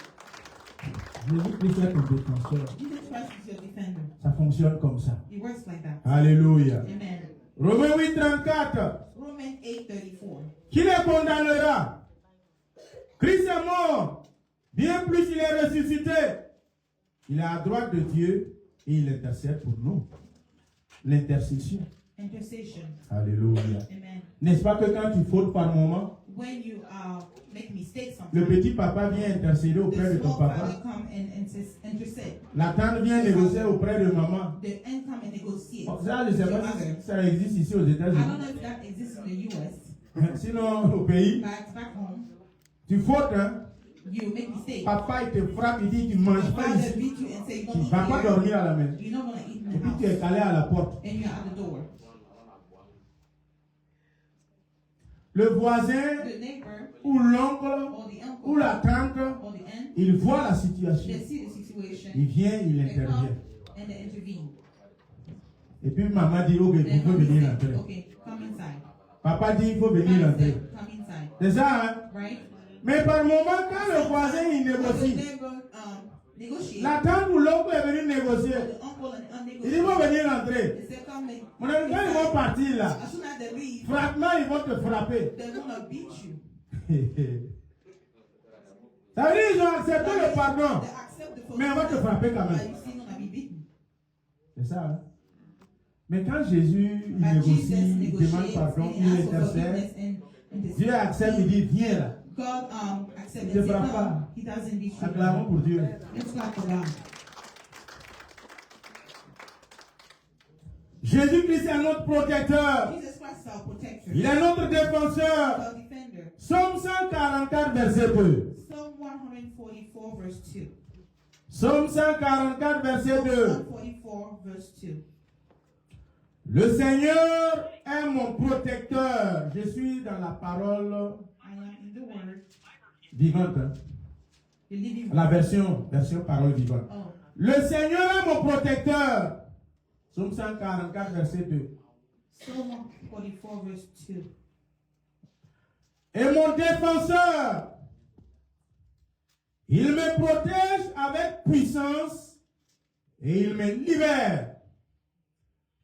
Jésus-Christ est ton défenseur. Jesus Christ is your defender. Ça fonctionne comme ça. It works like that. Alléluia. Amen. Romains 8, 34. Romans 8:34. Qui les condamnera? Christ est mort. Bien plus, il est ressuscité. Il est à droite de Dieu et il intercède pour nous. L'intercession. Intercession. Alléluia. Amen. N'est-ce pas que quand tu fautes par moment, When you make mistakes le sometimes, petit papa vient intercéder auprès de the ton small papa. father come and intercede. La tante vient négocier auprès de maman. The end come and negotiate. Ça, je ne sais Your pas mother. si ça existe ici aux I États-Unis. don't know if that exists in the US, Sinon, au pays, but back home, tu fautes, hein? you make mistakes. Papa, il te frappe, il dit tu ne Your manges pas father ici. beat you and say you Tu don't ne vas pas eat here. dormir à la maison. You're not gonna eat in Et the puis tu es house, calé à la porte. and you're at the door. Le voisin The neighbor ou l'oncle or the ou uncle la tante, or the aunt, il voit la they situation. see the situation, Il vient, il they come intervient. and they intervene. Et puis maman dit, ok, Then il faut mommy venir says, entrer. okay, come inside. Papa dit, il faut venir Father entrer. said, come inside, C'est ça, hein? right? Mais par moment, quand le voisin il So the négocie, neighbor negotiate. la tante ou l'oncle est venu négocier. The uncle and Il dit, il faut negotiate. venir entrer. They say, come in. Mon ami, quand ils vont partir là, As soon as they leave, frappement, ils vont te frapper. they're gonna beat you. Ça veut dire qu'ils ont accepté le pardon. They accept the Mais on va te frapper quand but même. you still gonna be beaten. C'est ça, hein? Mais quand Jésus il But Jesus négocie, il demande negotiates pardon, and il asks for intercède, forgiveness and Dieu accepte, il dit, viens là. God accepts Il and te says, frappe no, pas. he doesn't beat you. Acclamons pour Dieu. Let's clap for God. Jésus-Christ est notre protecteur. Jesus Christ is our protector. Il est notre défenseur. Our defender. Psaume 144, verset 2. Psalm 144 verse 2. Psaume 144, verset 2. 144 verse 2. Le Seigneur est mon protecteur. Je suis dans la parole I am in the word, vivante. Hein? the living La word. version parole vivante. Oh. Le Seigneur est mon protecteur. Psaume 144, verset 2. Psalm 144 verse 2. Et mon défenseur, il me protège avec puissance et il me libère.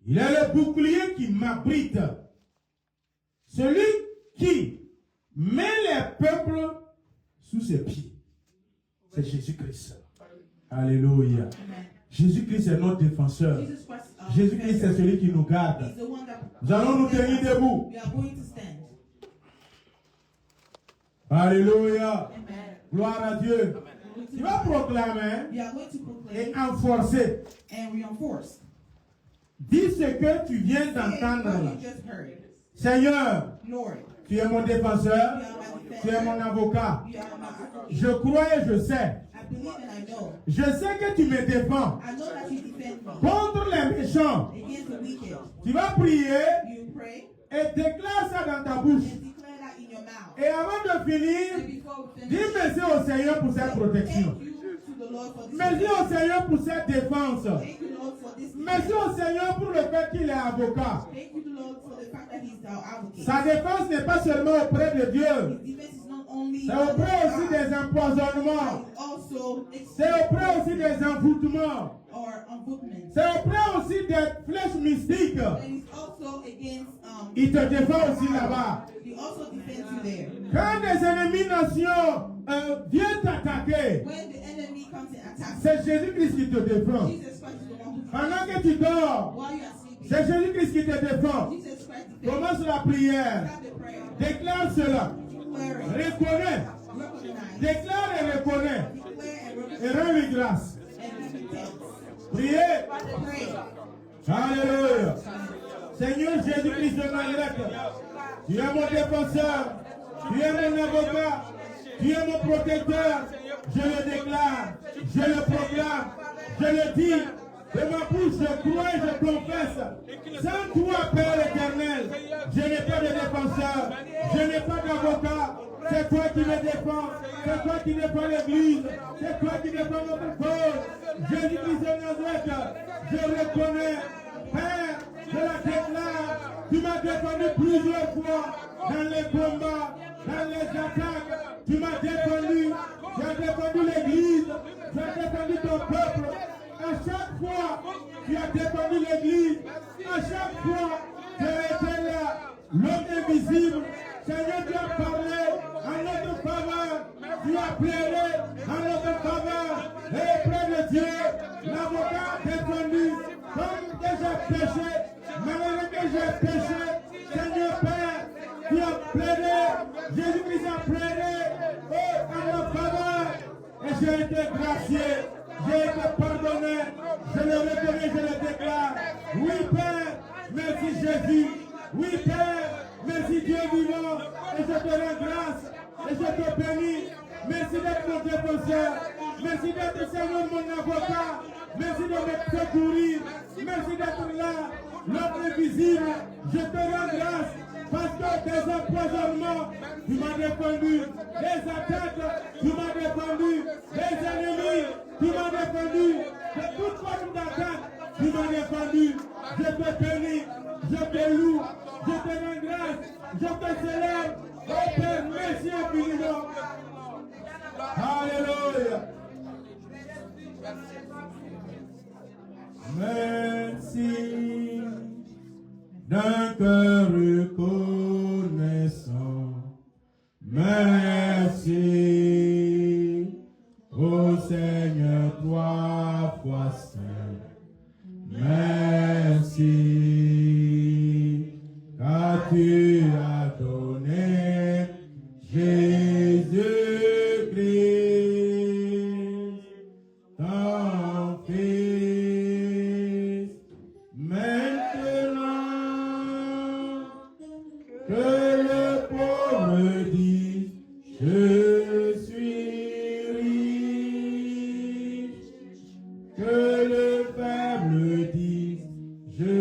Il est le bouclier qui m'abrite. Celui qui met les peuples sous ses pieds. C'est Jésus-Christ. Alléluia. Amen. Jésus-Christ est notre défenseur. Jesus Christ is our Jésus-Christ defender. est celui qui nous garde. He's the one that Nous allons nous tenir debout. we are going to stand. Alléluia. Amen. Gloire à Dieu. Tu vas proclamer We are going to proclaim et enforcer. and reinforce. Dis ce que tu viens Say d'entendre what là. you just heard. Seigneur, Lord, tu es mon défenseur, you are my tu es defender. mon avocat. You are my advocate. Je crois et je sais. I believe and I know. Je sais que tu me défends I know that you defend me contre les méchants. against the wicked. Tu vas prier You pray et déclare ça dans ta bouche. and declare that in your mouth. Et avant de And finir, before we dis finish, merci au Seigneur pour cette protection. thank you to the Lord for this. Merci au Seigneur pour cette défense. Thank you, Lord, for this. Merci au Seigneur pour le fait qu'il est avocat. Thank you, Lord, for the fact that He's our advocate. Sa défense n'est pas seulement auprès de Dieu, His defense is not only see C'est auprès aussi des empoisonnements. also C'est auprès aussi des envoûtements. or envoûtment. C'est auprès aussi des flèches mystiques. And he's also against Il te défend aussi là-bas. he also defends you there. Quand des ennemis nations viennent t'attaquer, When the enemy comes and attacks c'est Jésus-Christ qui te défend. you, Jesus Christ is the one who defends Pendant que tu dors, while you are sleeping. c'est Jésus-Christ qui te défend. Jesus Christ defends. Commence la prière. Start the prayer. Déclare cela. Declare it. Reconnais. Recognize. Déclare et reconnais. Declare and Et recognize. rends-lui grâce. And give thanks. Priez. Pray. Alléluia. Seigneur Jésus-Christ de Nazareth, tu es mon défenseur, tu es mon avocat, tu es mon protecteur. Je le déclare, je le proclame, je le dis. De ma bouche, je crois et je confesse. Sans toi, Père éternel, je n'ai pas de défenseur, je n'ai pas d'avocat. C'est toi qui me défends, c'est toi qui défends l'Église, c'est toi qui défends notre cause. Jésus-Christ de Nazareth, je reconnais, Père, je la déclare. Tu m'as défendu plusieurs fois dans les combats, dans les attaques. Tu m'as défendu, tu as défendu l'Église, tu as défendu ton peuple. À chaque fois, tu as défendu l'Église. À chaque fois, tu as été là, l'homme invisible. Seigneur, tu as parlé en notre faveur. Tu as plaidé en notre faveur. Et auprès de Dieu, l'avocat a défendu. Comme que j'ai péché, malgré que j'ai péché, Seigneur Père, tu as plaidé. Jésus-Christ a plaidé en notre faveur. Et j'ai été gracié. J'ai été pardonné, je le reconnais, je le déclare. Oui, Père, merci Jésus. Oui, Père, merci Dieu vivant. Et je te rends grâce. Et je te bénis. Merci d'être mon défenseur. Merci d'être Seigneur mon avocat. Merci de me secourir. Merci d'être là. L'homme invisible, je te rends grâce. Parce que des empoisonnements, tu m'as défendu. Les attaques, tu m'as défendu. Les ennemis, tu m'as défendu. De toute forme d'attaque, tu m'as défendu. Je te bénis, je te loue, je te rends grâce, je te célèbre. Oh Père, merci infiniment. Alléluia. Merci d'un cœur reconnaissant. Merci, ô Seigneur, trois fois saint. Merci, car tu as donné Jésus-Christ, ton Fils. Maintenant que le pauvre dit, je suis riche, que le faible dit, je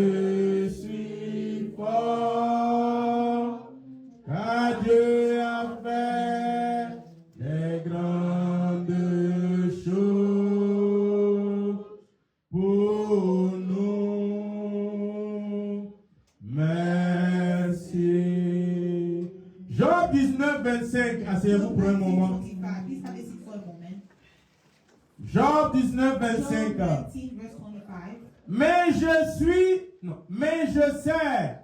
suis fort, car Dieu a fait des grandes choses pour nous. Merci. Job 19, 25. Asseyez-vous pour un moment. 25. Please have a seat for a moment. Job 19, Job 25. 19, verse 25. Mais je sais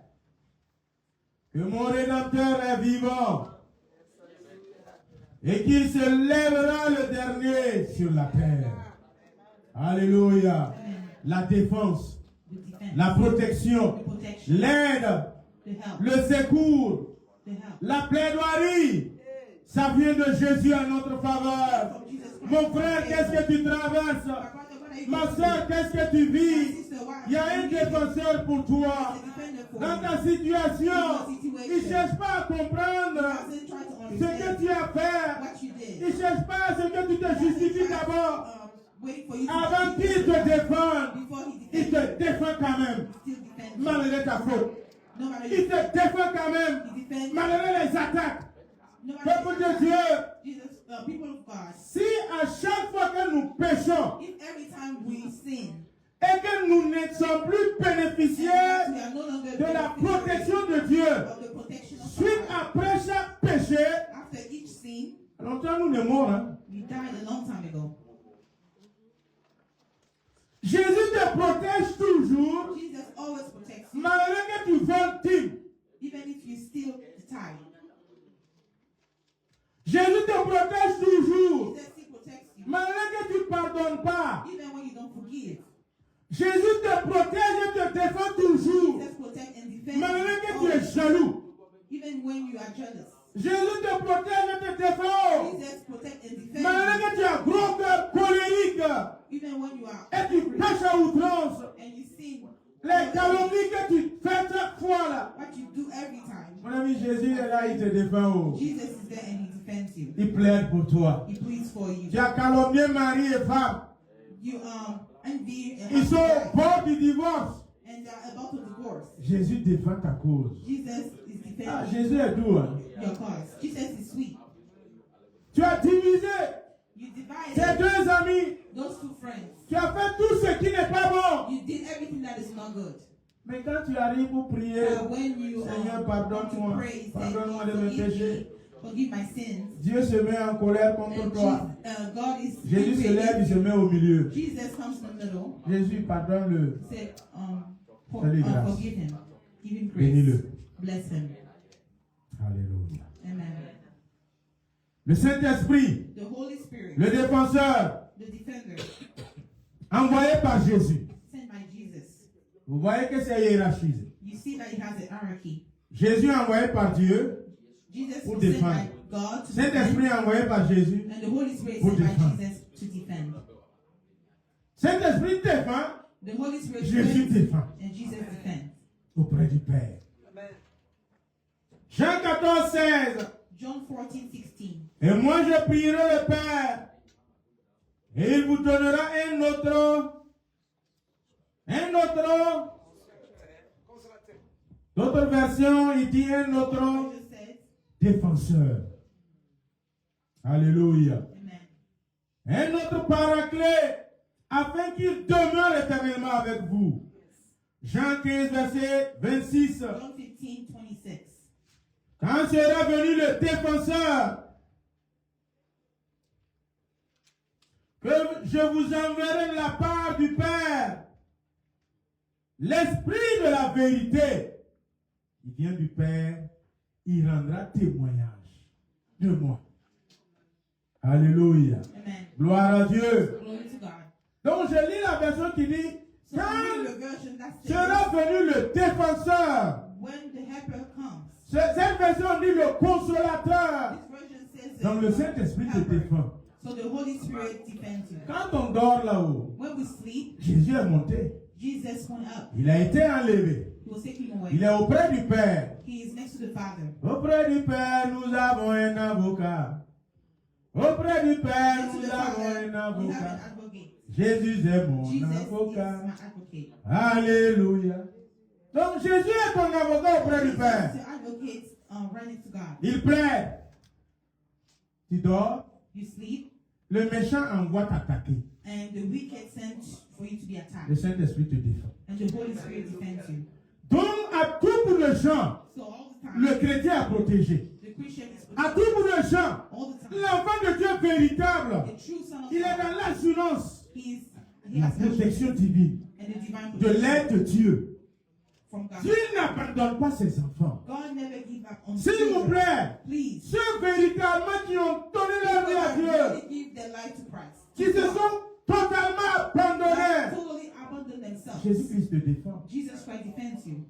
que mon Rédempteur est vivant et qu'il se lèvera le dernier sur la terre. Alléluia. La défense, The defense, la protection, the protection, l'aide, the help, le secours, the help. la plaidoirie. Ça vient de Jésus en notre faveur. From Jesus Christ. Mon frère, qu'est-ce que tu traverses? My brother, what are you Ma doing? soeur, qu'est-ce que tu My vis? sister, what Il y a are un you doing? défenseur pour toi. There's a defender for Dans you. ta situation, il ne cherche pas à comprendre Doesn't try to ce que understand tu as fait. what you did. Il ne cherche pas à ce que tu te justifies d'abord. Waiting for you to Avant qu'il te défende, before he il defends te défend quand même, you, still defends you. malgré ta faute. No matter Il you, te défend quand même, he defends you. malgré les attaques. No matter Peuple de Dieu, Jesus, people of God, si à chaque fois que nous péchons if every time we sin, et que nous ne sommes plus bénéficiaires we are no longer de la protection de Dieu, of the protection of suite God, après chaque péché, after each sin, est mort. Hein? He died a long time ago. Jésus te protège toujours. Jesus always protects you, Malgré que tu voles tout. even if you steal the tithe. Jésus te protège toujours. Jesus still protects you, Malgré que tu ne pardonnes pas. even when you don't forgive. Jésus te protège et te défend toujours. Jesus protects and defends Malgré you, que tu es always, jaloux. even when you are jealous. Jésus te protège et te défend. Jesus protects and defends Malgré you, que tu as gros cœur colérique even when you are et tu pêches à outrance. and you sin. Les calomnies que tu fais chaque fois là. What you do every time. Mon ami Jésus est là, il te défend. Oh. Jesus is there and he defends you. Il plaide pour toi. He pleads for you. Tu as calomnié Marie et femme. You envy and Ils sont au bord du divorce. and they are about to divorce. Jésus défend ta cause. Jesus is defending Ah, Jésus est doux. Hein? your cause. Jesus is sweet. Tu as divisé You tes divided deux amis. those two friends. Tu as fait tout ce qui n'est pas bon. You did everything that is not good. Mais quand tu arrives pour prier, When you Seigneur, want pardonne-moi. to pray, say, Pardonne-moi "Lord, de mes forgive péchés. me, forgive my sins." Dieu se met en colère contre And toi. God is Jésus se angry lève, il against se you. met au milieu. Jesus comes in the middle. Jésus, pardonne-le. Say, Fais-lui grâce. forgive him. Give him grace. Bénis-le. Bless him. Alléluia. Amen. Le Saint-Esprit, The Holy Spirit, le défenseur, the defender, envoyé par Jésus. sent by Jesus. Vous voyez que c'est hiérarchisé. You see that he has a hierarchy. Jésus envoyé par Dieu. Jesus Pour was sent défendre. by God to Saint-Esprit defend, envoyé par Jésus. and the Holy Spirit Pour sent by défendre. Jesus to defend. Saint-Esprit défend, The Holy Spirit Jésus defends, défend and Jesus defends. auprès du Père. Jean 14, 16. John 14:16. Et moi je prierai le Père, et il vous donnera un autre. D'autres versions, il dit un autre Jesus says, défenseur. Alléluia. Amen. Un autre paraclet, afin qu'il demeure éternellement avec vous. Jean 15, verset 26. John 15:26. Quand sera venu le défenseur, que je vous enverrai de la part du Père, l'Esprit de la vérité, qui vient du Père, il rendra témoignage de moi. Alléluia. Amen. Gloire à Dieu. Glory to God. Donc je lis la version qui dit, So quand the version that says, sera venu le défenseur, when the helper comes. cette version dit le consolateur. This version says Donc le Saint-Esprit te helper. défend. So the Holy Spirit defends you. Quand on dort là-haut, When we sleep, Jésus est monté. Jesus went up. Il a été enlevé. He was taken away. Il est auprès du Père. He is next to the Father. Auprès du Père, nous avons un avocat. Auprès du Père, Next to nous the avons Father, un we have an avocat. advocate. Jésus est mon Jesus is avocat. my advocate. Alléluia. Donc Jésus est ton avocat auprès du Jesus Père. is the advocate right next to God. Il plaide. Tu dors, You sleep, le méchant envoie t'attaquer. and the wicked sent for you to be attacked. Le Saint-Esprit te défend. And the Holy Spirit defends you. Donc à tout bout de champ, So all the time, le chrétien est protégé. the Christian is À protected. tout bout de champ, All the time. l'enfant de Dieu véritable, The true Son of il est God, dans l'assurance, he la has protection divine, and the divine de protection l'aide de Dieu. from God. Dieu n'abandonne pas ses enfants. God never give up on S'il vous children. plaît, Please. ceux véritablement qui ont donné leur vie à People Dieu, that really give their life to Christ. qui se sont totalement That abandonnés, totally abandon themselves. Jésus-Christ te défend. Jesus Christ defends you.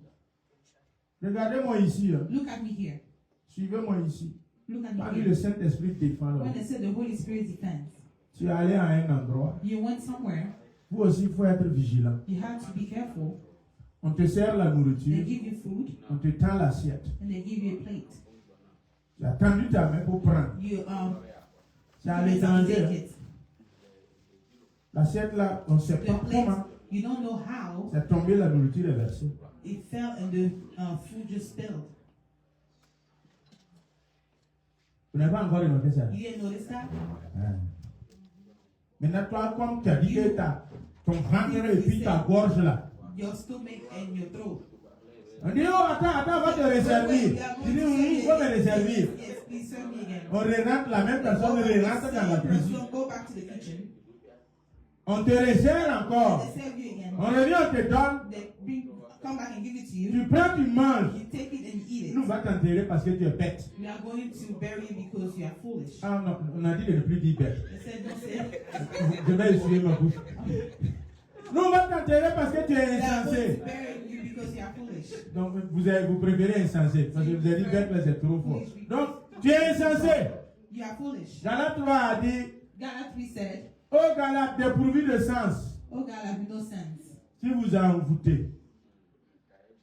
Regardez-moi ici. Hein. Look at me here. Suivez-moi ici. Look at Quand me le here. Saint-Esprit te défend, là, When they said the Holy Spirit defends, tu es allé à un endroit. you went somewhere, Vous aussi, il faut être vigilant. you had to be careful. On te sert la They nourriture, give you food on te tend l'assiette. and they give you a plate. Tu as tendu ta main pour prendre. You C'est à take l'étranger. it. L'assiette là, on ne sait The pas plate, comment. you don't know how C'est tombé, la nourriture est versée. it fell and the food just spilled. Vous n'avez pas encore noté ça. You didn't notice that? Hein. Maintenant, toi, comme tu as dit que ton ventre et puis ta gorge là. Your stomach and your throat. On dit, oh, attends, va te resservir. Tu dis, oui, va me resservir. Yes, please serve me again. On rentre, la même personne rentre dans la cuisine. So go back to the kitchen. On te resserre encore. They serve you again. On revient, on te donne. They come back and give it to you. Tu prends, tu manges. You take it and you eat Nous, it. on va t'enterrer parce que tu es bête. We are going to bury you because you are foolish. Ah non, on a dit de ne plus dire bête. They said, don't say. Je vais essuyer ma bouche. Nous, on va t'enterrer parce que tu es They are going insensé. to bury you because you are foolish. Donc, vous préférez insensé. Parce que vous avez dit bête, mais c'est trop fort. Donc, tu es insensé. You are foolish. Galate 3 a dit, Galate 3 said, ô Galate dépourvu de sens, oh God, I have no sense. si vous en envoûtez.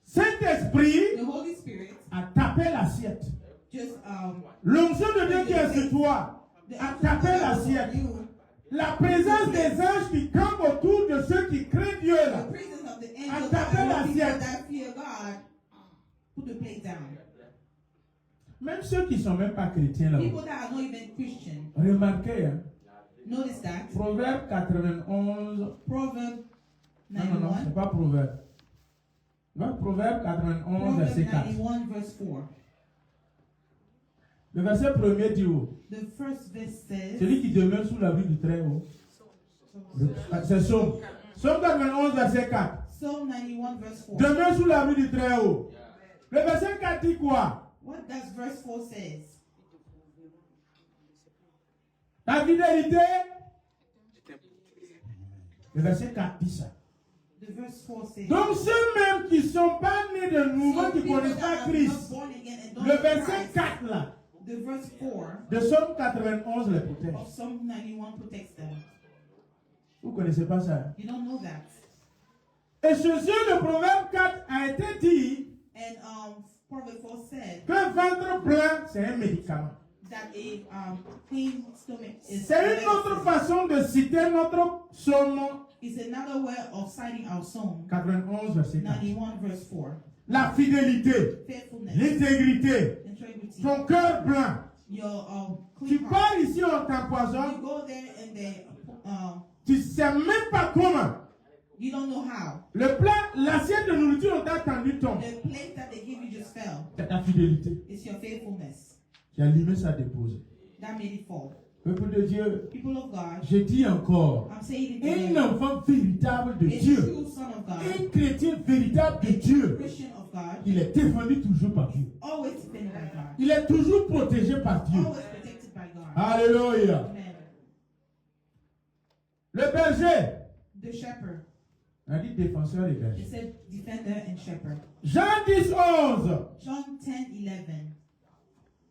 Saint-Esprit The Holy Spirit a tapé l'assiette. just L'onction de Dieu qui est sur toi a tapé l'assiette. you. La présence des anges qui campent autour de ceux qui craignent Dieu The là. presence of the A angels tapé that are looking l'assiette. for that fear God. Put the plate down. Même ceux qui ne sont même pas chrétiens là. People that are not even Christian. Remarquez, hein, Notice that. Proverbe 91. Proverb Non, ce 91. n'est pas Proverbe. Non, Proverbe 91, Proverb verset 4. 91 verse 4. Le verset premier dit où? The first verse says, Celui qui demeure sous l'abri du Très-Haut. C'est Somme. Somme 91, verset 4. Psalm 91 verse 4. Demeure sous l'abri du Très-Haut. Le verset 4 dit quoi? What does verse 4 says? Ta fidélité. Le verset 4 dit ça. The verse 4 says. Donc ceux-mêmes qui ne sont pas nés de nouveau, qui ne people connaissent that pas are Christ. not born again and don't Le know verset Christ, 4 là, the verse 4 de Somme 91 les protège. of Psalm 91 protects them. Vous ne connaissez pas ça? You don't know that. Et sur ce, le Proverbe 4 a été dit And Proverb 4 said qu'un ventre plein, c'est un médicament. that a clean stomach is C'est une autre façon de citer notre Somme It's another way of citing our Psalm 91, verset 4. 91 verse 4. La fidélité, Faithfulness, l'intégrité, integrity, ton cœur plein. your Tu clean heart. pars ici, on You t'empoisonne, go there and they, tu ne sais même pas comment. you don't know how. Le plat, l'assiette de nourriture, on t'a tendu tombe. The plate that they give you just fell. C'est ta fidélité. It's your faithfulness Qui a limé sa dépose. that made it fall. Peuple de Dieu, People of God, je dis encore, I'm saying it un again. enfant véritable de A Dieu, true son of God, un chrétien véritable de Dieu, Christian of God, il est défendu toujours par Dieu. always defended by God, Il est toujours protégé par Dieu. always protected by God. Alléluia. Amen. Le berger, The shepherd. on a dit défenseur et It berger. said defender and shepherd. Jean 10, 11. John 10:11.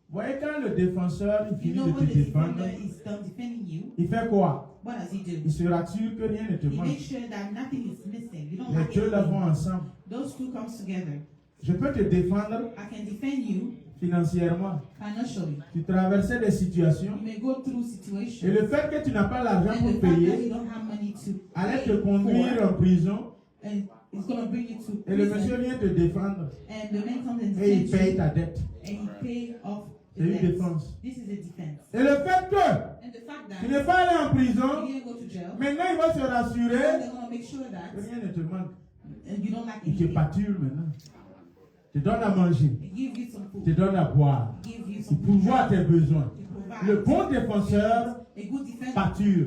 Vous voyez, quand le défenseur il You finit know de when te the défendre, defender is done defending you, il fait quoi? what does he do? Il se rassure que rien ne te He manque. makes sure that nothing is missing. You don't Les have deux là vont anything. ensemble. Those two comes together. Je peux te défendre I can defend you financièrement. financially. Tu traversais des situations You may go through et situations, le fait que tu n'as pas l'argent and pour the fact that payer you don't have money to allait pay te conduire for, en prison and it's going to bring you to et le monsieur prison, vient te défendre and the man comes and et il defends paye you, ta dette. and he pay off C'est the une debt. défense. This is a defense. Et le fait que And the fact tu that n'es pas allé en prison, you didn't go to jail, maintenant il va se now rassurer they're going to make sure que that rien ne te manque. and you don't lack Il te anything. pâture maintenant. Te donne à manger, They give you some te food, donne à boire, give you il some pourvoit tes besoins. to provide. Le bon défenseur A good defender, pâture.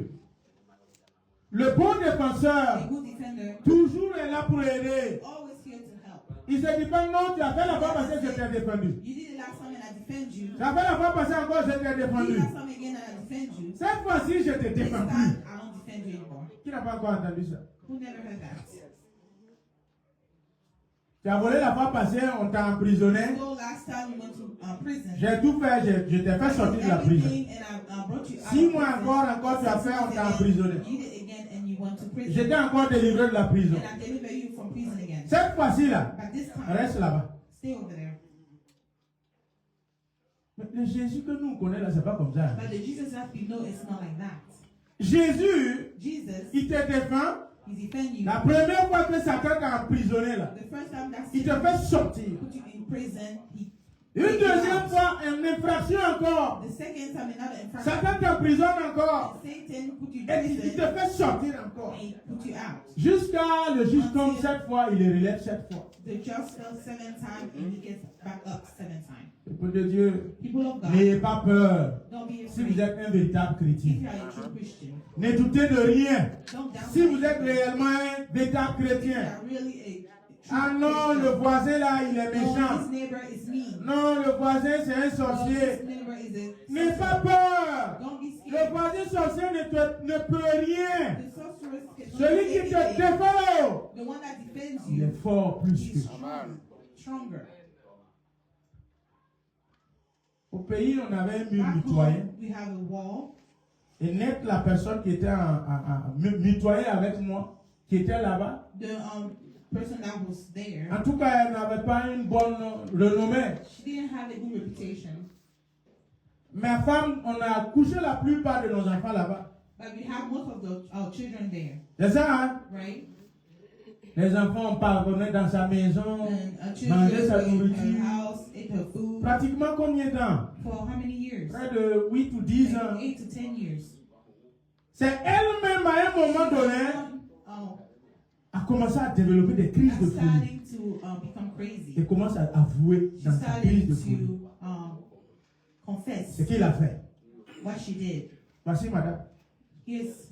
Le bon a défenseur good defender, toujours est là pour aider. always here to help. Il se dit pas non, tu as fait la fois passée, je t'ai défendu. You did it last time and I defend you. Tu as fait la fois passée encore, je t'ai You did défendu. it last time again and I defend you. Cette fois-ci, je te This défends time plus. I don't defend you anymore. Qui n'a pas encore entendu ça? Who never heard that? Tu as volé la fois passée, on t'a emprisonné. So last time you went to prison. J'ai tout fait, je t'ai fait sortir de la prison. Everything and I brought you out 6 of mois prison. encore tu as fait, on t'a emprisonné. You did it again and you went to prison. J'étais encore délivré de la prison. And I deliver you from prison again. Cette fois-ci là, But this time, reste là-bas. stay over there. Mais le Jésus que nous connaissons là, c'est pas comme ça. But the Jesus that we know is not like that. Jésus, Jesus, il te défend. he defend you. La première fois que Satan t'a emprisonné là, The first time that il te Satan fait sortir. put you in prison, he Une deuxième fois, une infraction encore. The second time, another infraction. Satan t'emprisonne encore. Satan put you in Et il te prison fait sortir encore. and he put you out. Jusqu'à le juge tombe 7 fois, il les relève 7 fois. The judge fell 7 times and he gets back up 7 times. Peuple de Dieu, People of God, n'ayez pas peur. don't be Si vous afraid. êtes un véritable If chrétien, you are a true Christian, ne doutez de rien. don't doubt Si vous êtes that. réellement un véritable If you chrétien, are really a true ah non, le Christian, voisin là, il est no, méchant. this neighbor is mean. Non, le voisin c'est un No, sorcier. this neighbor is a N'aie pas peur. Don't be Le scared. voisin sorcier ne peut rien. The sorceress cannot Celui do qui te anything. défend, The one that defends il est you fort plus que is toi. stronger. Au pays, on avait un mur Back mitoyen. home, we have a wall. Et net, la personne qui était mitoyen avec moi, qui était là-bas, The person that was there, en tout cas, elle n'avait pas une bonne renommée. she didn't have a good reputation. Ma femme, on a couché la plupart de nos enfants là-bas. But we have most of our children there, C'est ça, hein? right? Les enfants parvenaient dans sa maison, And our mangeaient children sa were in nourriture. her house, ate her food. Pratiquement combien de temps? For how many years? Près de 8 ou 10 Like ans. 8 to 10 years. C'est elle-même, à un moment donné, a commencé à développer des crises de That's folie. starting to become crazy. Et commence à avouer She dans sa crise started de folie to confess ce qu'il a fait. what she did. Voici, madame. Here's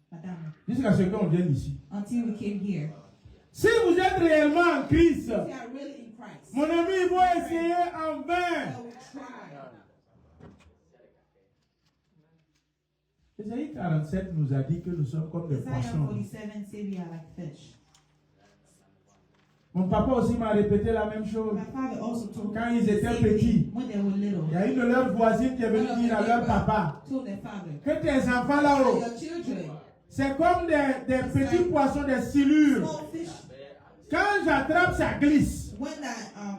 Madame. Jusqu'à ce qu'on vienne ici. Until we came here. Si vous êtes réellement en Christ, If you are really in Christ, mon ami, il faut essayer en vain. I will try. Ésaïe 47 nous a dit que nous sommes comme des Isaiah poissons. 47 says we are like fish. Mon papa aussi m'a répété la même chose. My father also told Quand me ils the étaient same petits, thing when they were little. il y a une de leurs voisines qui est venue dire à leur papa Told their father, que tes enfants là-haut, your children, c'est comme des petits poissons, des silures. small fish, Quand j'attrape, ça glisse. when I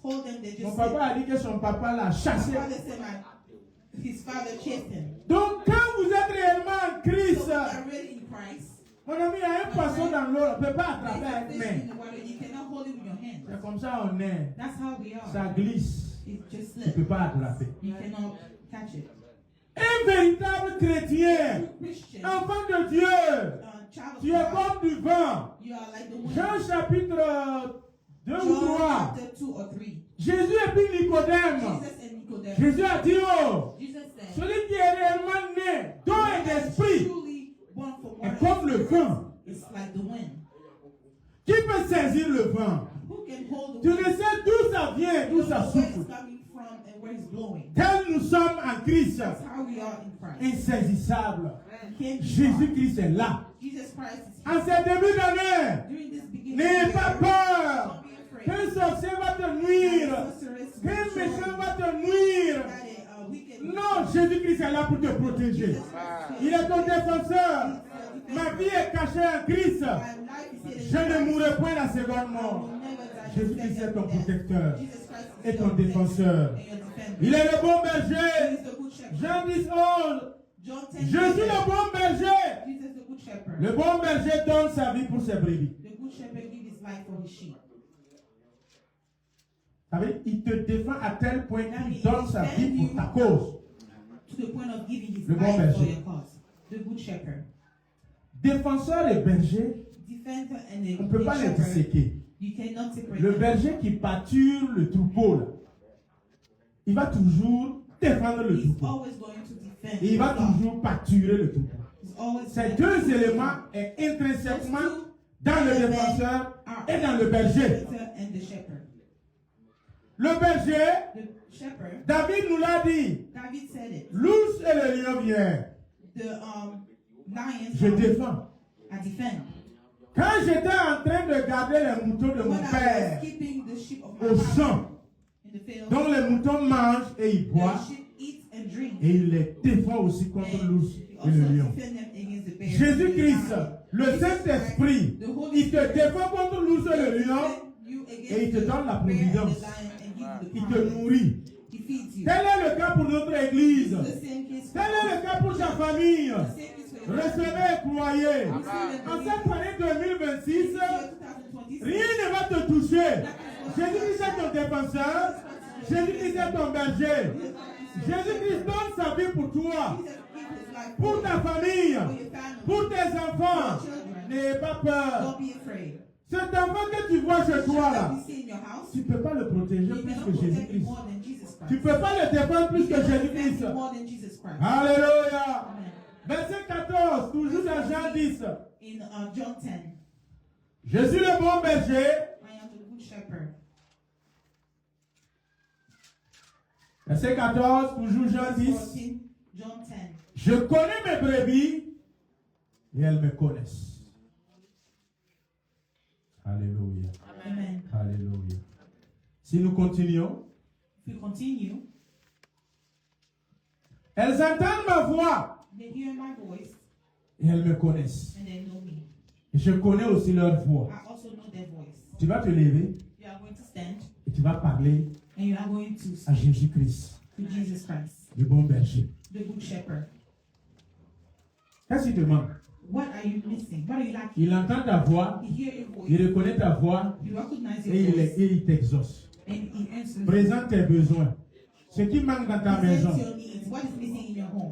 hold them, they Mon just papa a dit que son papa l'a My chassé. father said his father chased him. Donc quand vous êtes réellement en So Christ, we are really in Christ. mon ami, il y a un poisson dans l'eau, on ne peut pas There's attraper a avec fish main. in the water. You cannot hold it with your hand. C'est comme ça on est. That's how we are. Ça glisse. It just Tu ne peux slips. pas attraper. You cannot catch it. Un véritable chrétien, True Christian, enfant de Dieu, child of tu es God, comme du vent. you are like the wind. Jean chapitre 2 ou John 3. chapter 2 or 3. Jésus et puis Nicodème. Jesus and Nicodemus. Jésus a dit, oh, Jesus said, celui qui est réellement né d'eau et d'esprit truly born from est water comme le vent. It's like the wind. Qui peut saisir le vent? Who can hold the Tu wind? ne sais d'où ça vient, You d'où don't ça know where it's souffle. coming from and where it's blowing. Tel nous sommes en Christ, That's how we are in Christ. insaisissables. You can't be Jésus-Christ est là. far. Jesus Christ is En here. ce début d'année, During this beginning n'aie of the pas year, peur. don't be afraid. Qu'un sorcier va te nuire. Sorceress will Qu'un show méchant you va te nuire. that a wicked Non, Jésus-Christ est là pour te protéger. Il est ton défenseur. Ma vie est cachée en Christ. Je ne mourrai point la seconde mort. Jésus-Christ est ton protecteur et ton défenseur. Il est le bon berger. Jean 10, 11. Je suis le bon berger. Le bon berger donne sa vie pour ses brebis. The good shepherd gives his life for his sheep. Vous savez, il te défend à tel point qu'il donne sa vie pour ta cause. To the point of giving his Le bon life for berger. your cause. The good shepherd. Défenseur et berger, Defender and the on ne peut pas les shepherd. disséquer. You cannot separate Le them. berger qui pâture le troupeau, là, il va toujours défendre le He's troupeau. always going to defend. Et il va the flock. toujours pâturer le troupeau. He's always Ces going deux to éléments est intrinsèquement dans le défenseur et dans le berger. defender and the shepherd. Le berger, The shepherd, David nous l'a dit, David said it. l'ours et le lion viennent, The lions je défends. I defend. Quand j'étais en train de garder les moutons de mon When I père was keeping the sheep of my au father champ, in the field, dont les moutons mangent et ils the boivent, sheep eat and drink. et il les défend aussi contre And l'ours he et also le lion. defend them against the bear. Jésus-Christ, le Jesus Saint-Esprit, Christ, the Holy il te Spirit, défend contre l'ours et le lion, defend you against et il te the donne la bear and providence. the lion and give you the il te promise. nourrit. He feeds you. Tel est le cas pour notre église. The same case Tel est le cas pour ta famille. The same case for your Recevez et croyez. Amen. En cette année 2026, Year 2026, rien ne va te toucher. Jésus-Christ est ton défenseur Jésus-Christ est ton berger. Jésus-Christ donne sa vie pour toi, pour ta famille, pour tes enfants. N'aie pas peur. Cet enfant que tu vois chez toi là, tu ne peux pas le protéger plus que Jésus-Christ. Tu ne peux pas le défendre plus que Jésus-Christ. Alléluia. Verset 14, toujours dans Jean 10. Je suis le bon berger. Verset 14, toujours Jean 10. Je connais mes brebis et elles me connaissent. Alléluia. Amen. Alléluia. Si nous continuons, If we continue, elles entendent ma voix they hear my voice et elles me connaissent. and they know me. Et je connais aussi leur voix. I also know their voice. Tu vas te lever You are going to stand et tu vas parler and you are going to à speak Jésus-Christ, to Jesus Christ, le bon berger. the good shepherd. Qu'est-ce qu'il te manque? What are you missing? What are you lacking? Il entend ta voix, He hear your voice. il reconnaît ta voix You recognize et your voice. il t'exauce. And he answers. Présente tes besoins. Ce qui manque dans ta Present maison. your needs. What is missing in your home?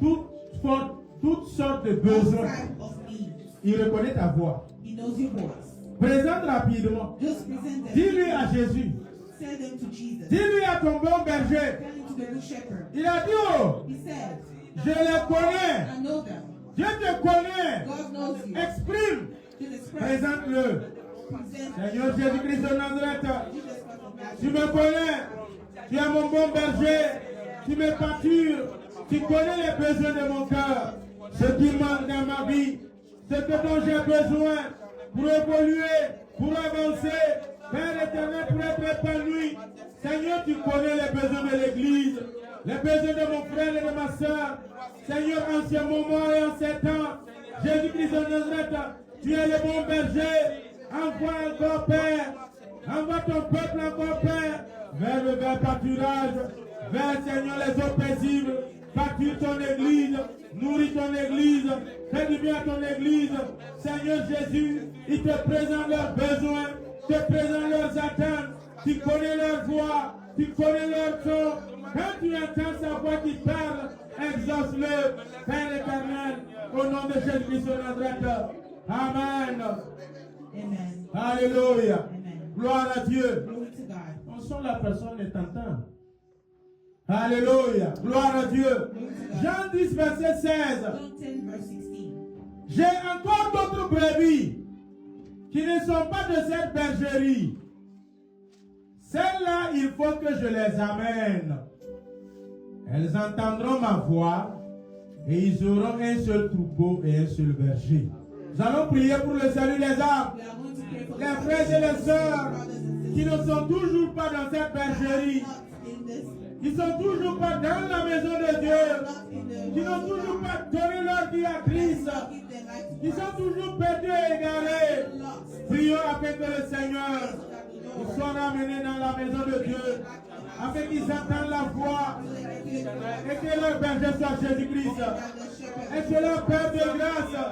Toutes sortes de All besoins. type of needs. Il reconnaît ta voix. He knows your voice. Présente rapidement. Just present them. Dis-lui à Jésus. Send them to Jesus. Dis-lui à ton bon berger. Tell him to the good shepherd. Il a dit, oh, He said, je les connais. I know them. Je te connais. God knows you. Exprime. Just express. Présente-le. Present. Seigneur Jésus-Christ de Nazareth. Jesus Christ of Nazareth. Tu me connais. Tu es mon bon berger. Tu me pâtures. Tu connais les besoins de mon cœur. Ce qui manque dans ma vie. Ce dont j'ai besoin pour évoluer, pour avancer. Père éternel, pour être épanoui. Seigneur, tu connais les besoins de l'Église. Les besoins de mon frère et de ma soeur. Seigneur, en ce moment et en ces temps. Jésus-Christ de Nazareth, tu es le bon berger. Envoie encore, Père. Envoie ton peuple encore, Père, vers le vert pâturage, vers, Seigneur, les eaux paisibles. Pâture ton église, nourris ton église, fais du bien à ton église. Seigneur Jésus, il te présente leurs besoins, te présente leurs attentes. Tu connais leur voix, tu connais leur son. Quand tu entends sa voix qui parle, exauce-le, Père éternel, au nom de Jésus-Christ de Nazareth. Amen. Amen. Alléluia. Amen. Gloire à Dieu. Glory to God. On sent la personne est t'entend. Alléluia. Gloire à Dieu. Jean 10, verset 16. John 10, verse 16. J'ai encore d'autres brebis qui ne sont pas de cette bergerie. Celles-là, il faut que je les amène. Elles entendront ma voix et ils auront un seul troupeau et un seul berger. Nous allons prier pour le salut des âmes. We are going to pray for Les the frères et les sœurs brothers and qui sisters ne sont toujours pas dans cette bergerie, not in this, qui ne sont toujours pas dans la maison de Dieu, not in the qui n'ont toujours pas donné leur vie à Christ, not give their life to qui Christ. sont toujours perdus et égarés. Lost. Prions afin que le Seigneur ils soient ramenés dans la maison de Dieu, afin qu'ils entendent la voix et que leur berger soit Jésus-Christ. Et que leur Père de grâce,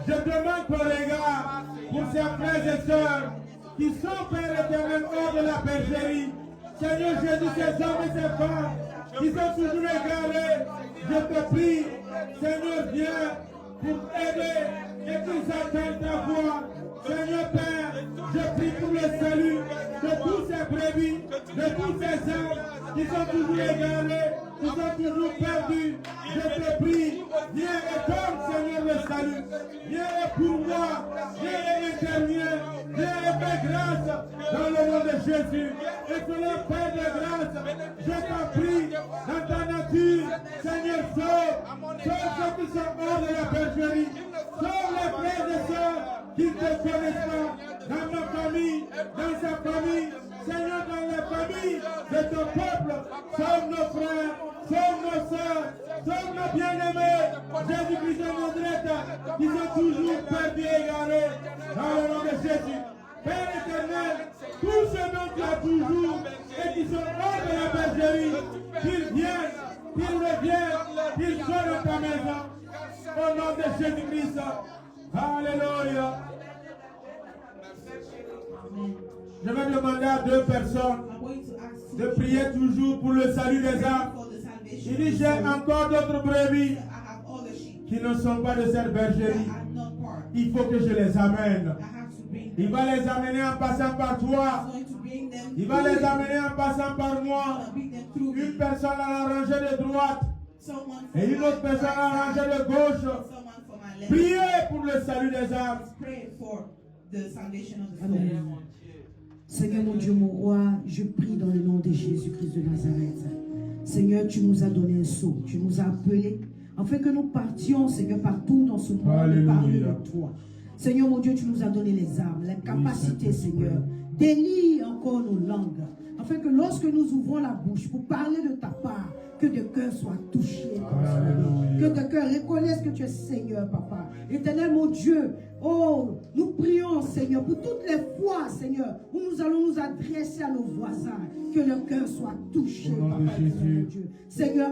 je demande ton regard pour ces frères et sœurs qui sont, Père éternel, hors de la bergerie. Seigneur Jésus, ces hommes et ces femmes qui sont toujours égarés, je te prie, Seigneur, viens pour aider et qu'ils entendent ta voix. Seigneur Père, je prie pour le salut de tous ces brebis, de tous ces âmes qui sont toujours égarés, qui sont toujours perdus. Je te prie, viens et donne, Seigneur, le salut. Viens et pour moi, viens et interviens, viens et fais grâce dans le nom de Jésus. Et pour le Père de grâce, je t'en prie, dans ta nature, Seigneur, sauve ceux qui sont hors de la bergerie, sauve les frères et sœurs qui ne te connaissent pas, dans ma famille, dans sa famille, Seigneur, dans la famille de ton peuple, sauve nos frères, sauve nos sœurs, sauve nos bien-aimés, Jésus-Christ de Nazareth, qui sont toujours perdus et égarés, dans le nom de Jésus. Père éternel, tous ceux dont tu as toujours et qui sont hors de la bergerie, qu'ils viennent, qu'ils reviennent, qu'ils soient dans ta maison, au nom de Jésus-Christ. Alléluia. Je vais demander à 2 personnes I'm going to ask de prier toujours pour le salut des âmes. for the salvation. Il dit, j'ai encore d'autres brebis I have all the sheep qui ne sont pas de cette that bergerie. are not part. Il faut que je les amène. I have to bring Il them. va les amener en passant par toi. I'm going to bring them. Il va les amener en passant par I'm moi. going to bring them through Une me. personne à la rangée de droite Someone et une for autre my personne à la right rangée side, de gauche. someone for my left. Priez pour le salut des âmes. Pray for the salvation of the Amen. soul. Seigneur mon Dieu, mon roi, je prie dans le nom de Jésus-Christ de Nazareth. Seigneur, tu nous as donné un sceau, tu nous as appelés, afin que nous partions, Seigneur, partout dans ce monde, et parler de toi. Seigneur mon Dieu, tu nous as donné les armes, les capacités, Seigneur. Délie encore nos langues, afin que lorsque nous ouvrons la bouche pour parler de ta part, que de cœurs soient touchés, que de cœurs reconnaissent que tu es Seigneur, Papa. Éternel mon Dieu, oh, nous prions, Seigneur, pour toutes les fois, Seigneur, où nous allons nous adresser à nos voisins, que le cœur soit touché, Papa, éternel mon Dieu. Seigneur,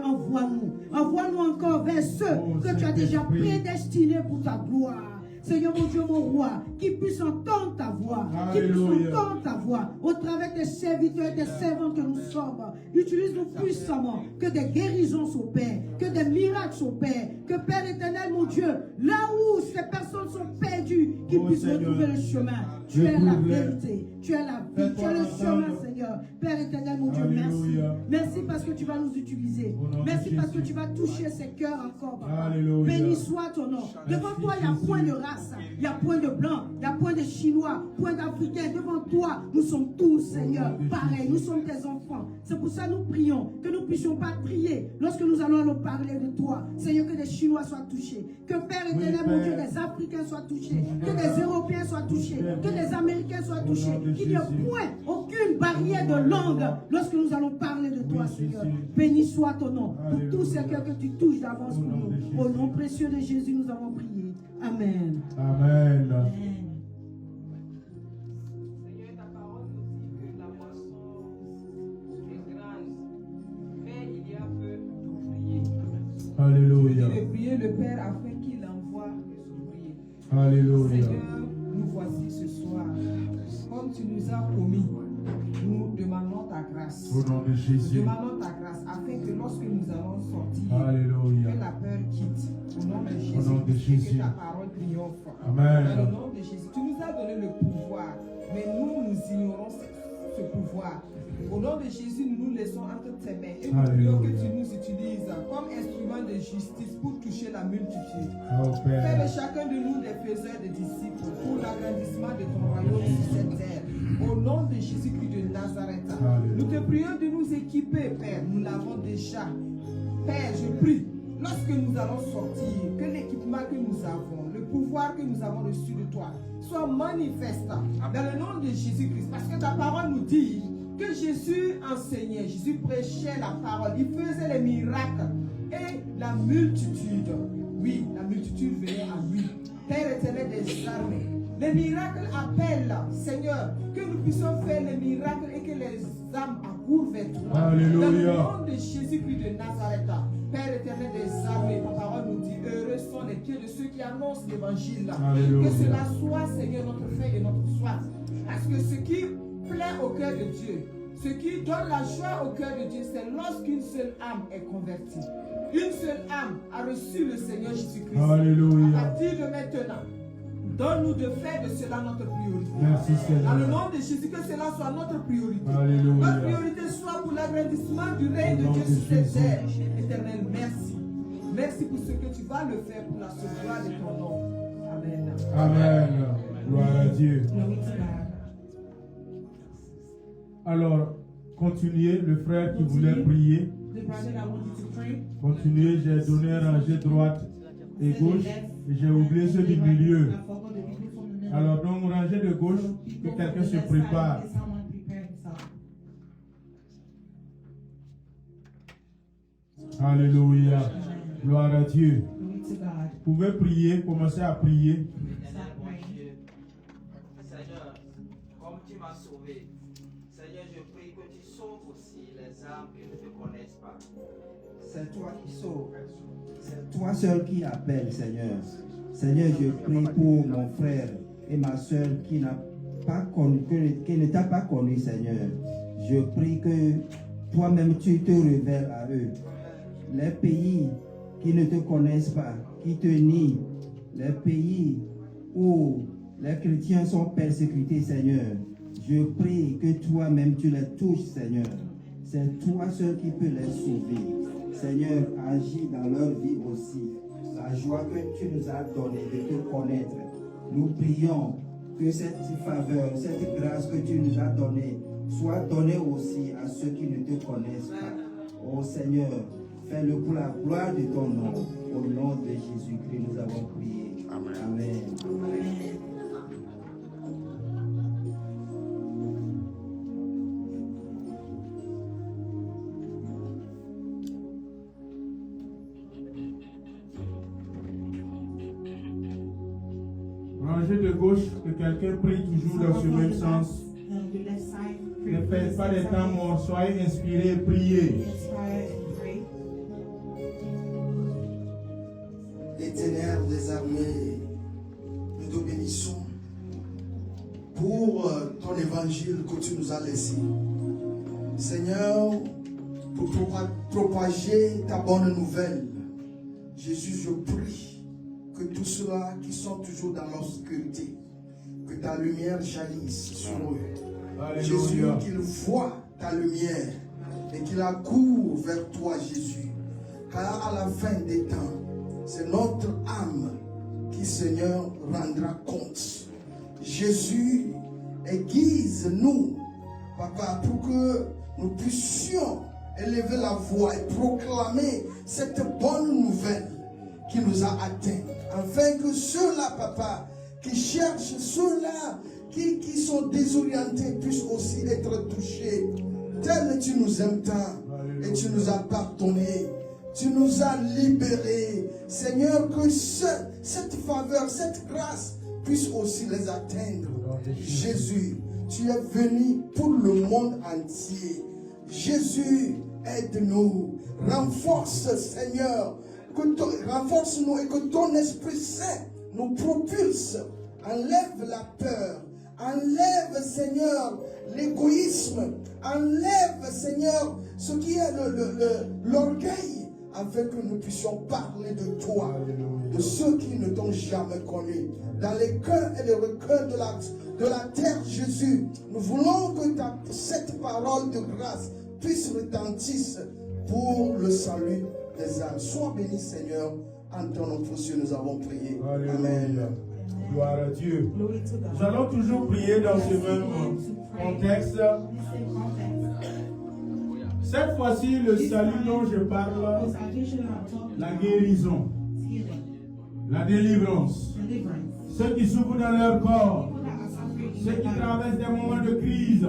envoie-nous encore vers ceux que tu as déjà prédestinés pour ta gloire. Seigneur mon Dieu, mon roi, qui puisse entendre ta voix, qui puisse entendre ta voix au travers des serviteurs et des servantes que nous sommes. Utilise-nous puissamment, que des guérisons s'opèrent, que des miracles s'opèrent, que Père éternel, mon Dieu, là où ces personnes sont perdues, qu'ils puissent retrouver le chemin. Tu es la vérité, tu es la vie, tu es le chemin, Seigneur. Père éternel, mon Dieu, merci. Merci parce que tu vas nous utiliser. Merci parce que tu vas toucher ces cœurs encore, Papa. Béni soit ton nom. Devant toi, il n'y a point de race. Il n'y a point de blanc, il n'y a point de chinois, point d'africain. Devant toi, nous sommes tous, Seigneur, pareils. Nous sommes tes enfants. C'est pour ça que nous prions, que nous ne puissions pas prier lorsque nous allons nous parler de toi. Seigneur, que des Chinois soient touchés, que Père éternel, mon Dieu, des Africains soient touchés, que des Européens soient touchés, que des Américains soient touchés, qu'il n'y ait point aucune barrière de langue lorsque nous allons parler de toi, Seigneur. Béni soit ton nom pour tous ces cœurs que tu touches d'avance pour nous. Au nom précieux de Jésus, nous avons prié. Amen. Amen. Seigneur, ta parole nous dit que la moisson est grande, mais il y a peu d'ouvriers. Alléluia. De prier le Père afin qu'il envoie les ouvriers. Alléluia. Seigneur, nous voici ce soir. Comme tu nous as promis, nous demandons ta grâce. Au nom de Nous Jésus. demandons ta grâce afin que lorsque nous allons sortir, que Alléluia. la peur quitte. Au nom de Jésus. Au nom de Jésus. Que ta parole triomphe. Amen. Dans le nom de Jésus. Tu nous as donné le pouvoir, mais nous ignorons ce pouvoir. Au nom de Jésus, nous nous laissons entre tes mains et nous prions que tu nous utilises comme instrument de justice pour toucher la multitude. Oh, Fais de Père. chacun de nous des faiseurs de disciples pour l'agrandissement de ton royaume sur cette terre. Au nom de Jésus-Christ de Nazareth, nous te prions de nous équiper, Père. Nous l'avons déjà. Père, je prie, lorsque nous allons sortir, que l'équipement que nous avons, le pouvoir que nous avons reçu de toi, soit manifeste dans le nom de Jésus-Christ. Parce que ta parole nous dit que Jésus enseignait, Jésus prêchait la parole, il faisait les miracles. Et la multitude, oui, la multitude venait à lui. Père éternel des armées, les miracles appellent, Seigneur, que nous puissions faire les miracles et que les âmes accourent vers toi. Alléluia. Dans le nom de Jésus-Christ de Nazareth, Père éternel des armées, ta parole nous dit, heureux sont les pieds de ceux qui annoncent l'évangile. Alléluia. Que cela soit, Seigneur, notre faim et notre soif. Parce que ce qui plaît au cœur de Dieu, ce qui donne la joie au cœur de Dieu, c'est lorsqu'une seule âme est convertie. Une seule âme a reçu le Seigneur Jésus-Christ. Alléluia. À partir de maintenant, donne-nous de faire de cela notre priorité. Merci, Dans le Seigneur. nom de Jésus, que cela soit notre priorité. Alléluia. Notre priorité soit pour l'agrandissement du règne de Au nom Dieu de sur cette Jésus. terre. Éternel, merci. Merci pour ce que tu vas le faire pour la sauvegarde de ton nom. Amen. Amen. Gloire à Dieu. Glory to God. Alors, continuez. Le frère qui voulait prier. The brother that wanted to pray, Continuez. J'ai donné rangée droite et said the gauche. left, Et j'ai oublié ceux du the right, milieu. I forgot the people from the middle. Alors, donc, rangée de gauche, que People from quelqu'un the se left prépare. side, someone prepare himself. Alléluia. Gloire à Dieu. Glory to God. Vous pouvez prier, commencez à prier. Éternel mon Dieu, Seigneur, comme tu m'as sauvé, Seigneur, je prie que tu sauves aussi les âmes qui ne te connaissent pas. C'est toi qui sauves. C'est toi seul qui appelle, Seigneur. Seigneur, je prie pour mon frère et ma soeur qui qui ne t'a pas connu, Seigneur, je prie que toi-même tu te révèles à eux. Les pays qui ne te connaissent pas, qui te nient, les pays où les chrétiens sont persécutés, Seigneur, je prie que toi-même tu les touches, Seigneur. C'est toi seul qui peux les sauver. Seigneur, agis dans leur vie aussi. La joie que tu nous as donnée de te connaître. Nous prions que cette faveur, cette grâce que tu nous as donnée soit donnée aussi à ceux qui ne te connaissent pas. Oh Seigneur, fais-le pour la gloire de ton nom. Au nom de Jésus-Christ, nous avons prié. Amen. Amen. Rangée de gauche, que quelqu'un prie toujours dans ce même sens. Ne faites pas des temps morts, soyez inspirés, priez. Éternel des armées, nous te bénissons pour ton évangile que tu nous as laissé. Seigneur, pour propager ta bonne nouvelle, Jésus, je prie que tous ceux-là qui sont toujours dans l'obscurité, que ta lumière jaillisse sur eux. Alléluia. Jésus, qu'ils voient ta lumière et qu'ils accourent vers toi, Jésus. Car à la fin des temps, c'est notre âme qui, Seigneur, rendra compte. Jésus, aiguise-nous, Papa, pour que nous puissions élever la voix et proclamer cette bonne nouvelle qui nous a atteints. Afin que ceux-là, Papa, qui cherchent, ceux-là qui sont désorientés puissent aussi être touchés. Tel tu nous aimes tant et tu nous as pardonné. Tu nous as libérés. Seigneur, que cette faveur, cette grâce puisse aussi les atteindre. Jésus, tu es venu pour le monde entier. Jésus, aide-nous. Renforce, Seigneur. Renforce-nous et que ton Esprit Saint nous propulse. Enlève la peur. Enlève, Seigneur, l'égoïsme. Enlève, Seigneur, ce qui est l'orgueil, afin que nous puissions parler de toi, de ceux qui ne t'ont jamais connu. Dans les cœurs et les recueils de la terre, Jésus, nous voulons que cette parole de grâce puisse retentir pour le salut des âmes. Sois béni, Seigneur, en ton nom précieux, nous avons prié. Amen. Gloire à Dieu. Nous allons toujours prier dans ce même contexte. Cette fois-ci, le salut dont je parle, la guérison, la délivrance. Ceux qui souffrent dans leur corps, ceux qui traversent des moments de crise,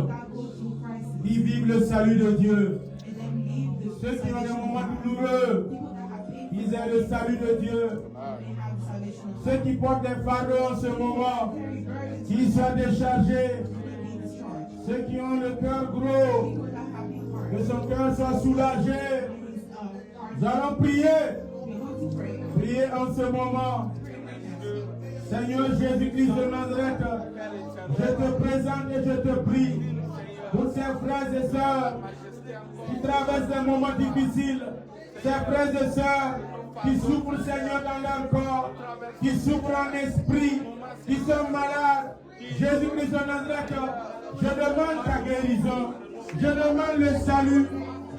qui vivent le salut de Dieu. Ceux qui ont des moments douloureux, ils aient le salut de Dieu. Ceux qui portent des fardeaux en ce moment, qu'ils soient déchargés. Ceux qui ont le cœur gros, que son cœur soit soulagé. Nous allons prier. Prier en ce moment. Seigneur Jésus-Christ de Nazareth, je te présente et je te prie pour ces frères et sœurs qui traversent des moments difficiles, ces frères et sœurs qui souffrent, Seigneur, dans leur corps, qui souffrent en esprit, qui sont malades. Jésus-Christ de Nazareth, je demande ta guérison, je demande le salut,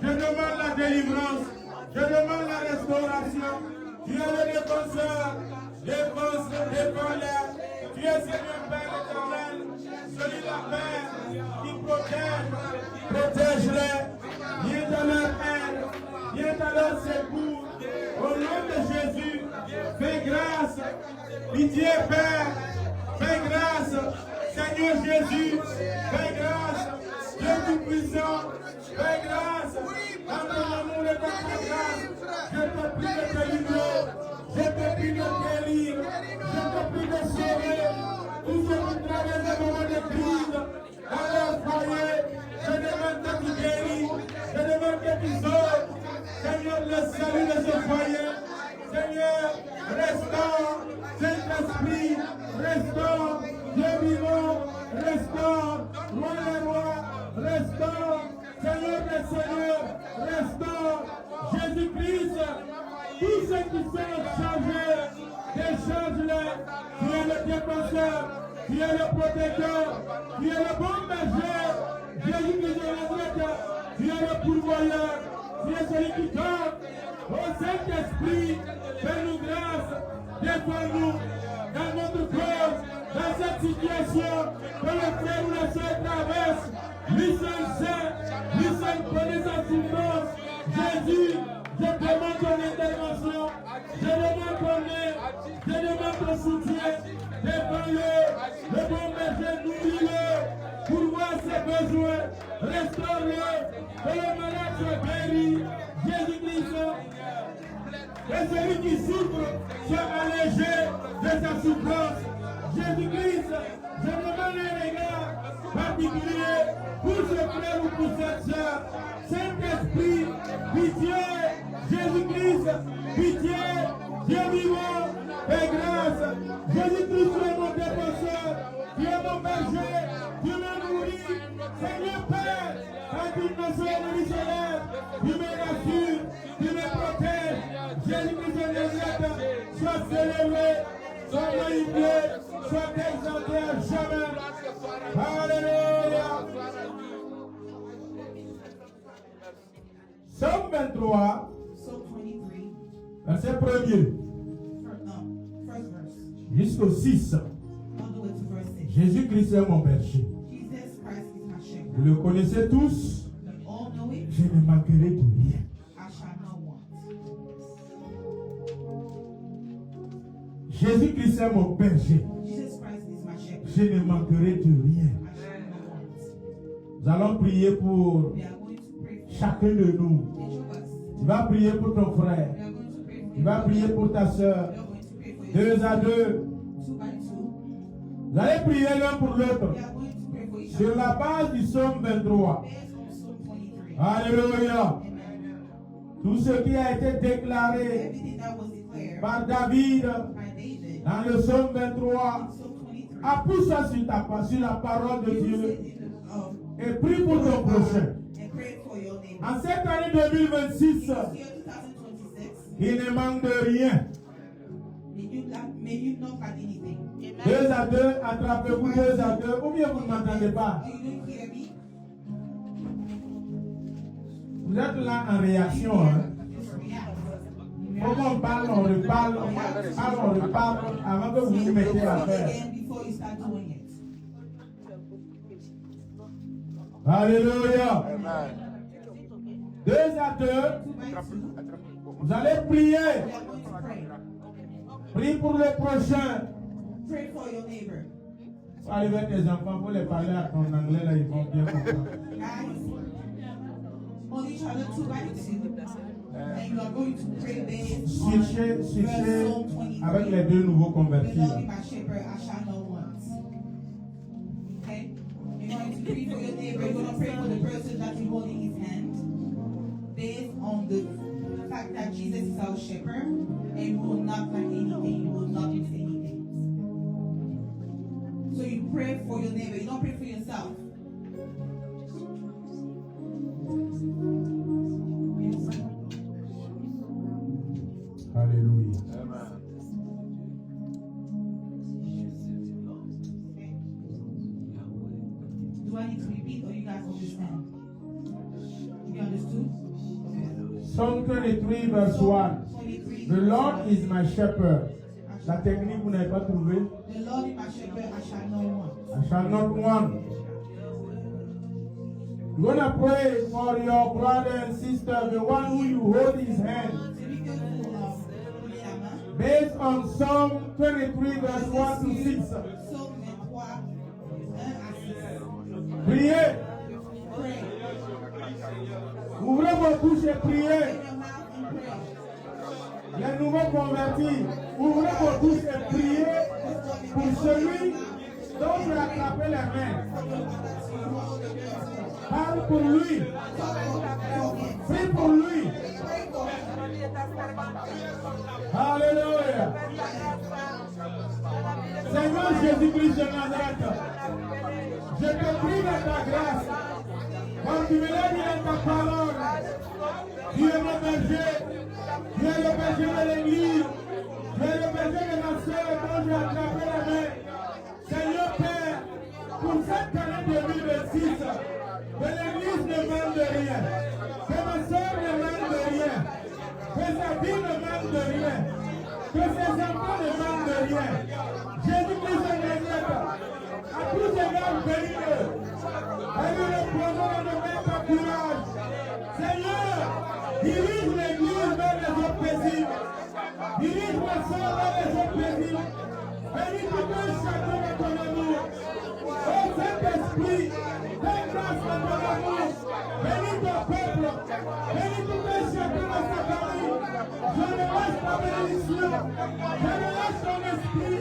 je demande la délivrance, je demande la restauration. Tu es le défenseur, défends-les. Tu es Seigneur Père éternel, celui de la paix qui protège-les, viens dans leur aide, viens dans leur secours. Au nom de Jésus, fais grâce, pitié Père, fais grâce, Seigneur Jésus, fais grâce, Dieu Tout-Puissant, fais grâce, dans ton amour et ta grâce, je te prie de te livrer, je te prie de guérir, je te prie de sauver tous ceux qui traversent des moments de crise dans leur foyer. Je demande que tu guéris, je demande que tu sauves, Seigneur, le salut de ce foyer. Seigneur, restaure, Saint-Esprit, restaure, Dieu vivant, restaure, roi des rois, restaure, Seigneur des seigneurs, restaure, Jésus-Christ, tous ceux qui sont chargés, décharge-les, tu es le défenseur, tu es le protecteur, tu es le bon berger, Jésus-Christ de Nazareth, tu es le pourvoyeur, tu es celui qui donne. Ô Saint-Esprit, fais-nous grâce, défends-nous dans notre cause, dans cette situation que le frère ou la soeur traverse. Lui seul sait, lui seul connaît sa souffrance. Jésus, je demande ton intervention, je demande ton aide, je demande ton soutien. Défends-le, le bon berger, nourris-le, pourvois ses besoins, restaure-le, que le malade soit guéri. Jésus-Christ, que celui qui souffre soit allégé de sa souffrance. Jésus-Christ, je demande un regard particulier pour ce frère ou pour cette soeur. Saint-Esprit, pitié, Jésus-Christ, pitié, Dieu vivant, fais grâce. Jésus-Christ, tu es mon défenseur, tu es mon berger, tu me nourris. Seigneur Père, quand tu me sauves, tu me rassures, tu me protèges. Jésus-Christ de Nazareth, sois célébré, sois magnifié, sois exalté à jamais. Alléluia. Psaume 23, verset 1er, First verse. jusqu'au 6. All the way to verse 6. Jésus-Christ est mon berger. Jesus Christ is my shepherd. Vous le connaissez tous. You all know it. Je ne manquerai de rien. I shall not want. Jésus-Christ est mon berger. Jesus Christ is my shepherd. Je ne manquerai de rien. I shall not want. Nous allons prier pour We are going to pray for chacun de nous. each of us. Tu vas prier pour ton frère. We are going to pray for Tu vas prier pour ta soeur. We are going to pray for you. 2 à 2. 2 by 2. Vous allez prier l'un pour l'autre. We are going to pray for each Sur other. la base du psaume 23. Based on Psalm 23. Alléluia. Amen. Tout ce qui a été déclaré Everything that was declared par David by David dans le psaume in 23. Psalm 23. Appuie ça sur la parole de Use Dieu. it in the, Et prie pour ton prochain. and pray for your neighbor. En cette année 2026, This year 2026, il ne manque de rien. may you not lack anything. 2 à 2, attrapez-vous 2 à 2. Ou bien vous ne m'entendez pas. You don't hear me? Vous êtes là en réaction. Hein? Just react. Comment on parle, on reparle, on reparle avant que vous vous mettez à faire. Again before you start doing it. Alléluia. 2 à 2, 2 by 2. vous allez prier. We are going to pray. Prie pour le prochain. Pray for your neighbor. Faut aller avec tes enfants pour les parler à ton anglais, là, ils vont bien comprendre. Guys, hold each other 2 by 2. And you are going to pray based on Cherchez Psalm 23. avec les 2 nouveaux The convertis. Lord là. is my shepherd, I shall not want. Okay? You're going to pray for your neighbor. You're going to pray for the person that you're holding his hand. Based on the fact that Jesus is our shepherd. And you will not lack anything. You will not miss anything. So you pray for your neighbor. You don't pray for yourself. Alléluia. Do I need to repeat or you guys understand? You understood? Psalm 23, verse 1. 23. The Lord is my shepherd. La technique, vous n'avez pas trouvé? The Lord is my shepherd, I shall not want. I shall not want. You're going to pray for your brother and sister, the one who you hold his hand. Based on Psalm 23, verse 1 to 6. Priez. Ouvrez vos bouches et priez. Les nouveaux convertis, ouvrez vos bouches et priez pour celui dont vous attrapez les mains. Parle pour lui. Prie pour lui. Alléluia. Seigneur Jésus-Christ de Nazareth, Je te prie de ta grâce. Comme tu me l'as dit dans ta parole, tu es le berger. Tu es le berger de l'église. Tu es le berger de ma soeur dont j'ai attrapé la main. Seigneur Père, pour cette année 2026, que l'église ne manque de rien. Que ma soeur ne manque de rien. Que sa vie ne manque de rien. Que ses enfants ne manquent de rien. Jésus-Christ est Nazareth. À tous égards, bénis-le. Et nous le prenons dans nos mains par courage. Seigneur, dirige l'église vers les autres paisibles. Dirige ma soeur vers les autres paisibles. Bénis tout un chacun de ton amour. Oh Saint-Esprit, fais grâce de ton amour. Bénis ton peuple. Bénis tout un chacun de sa famille. Je ne lâche ta bénédiction. Je ne lâche ton esprit.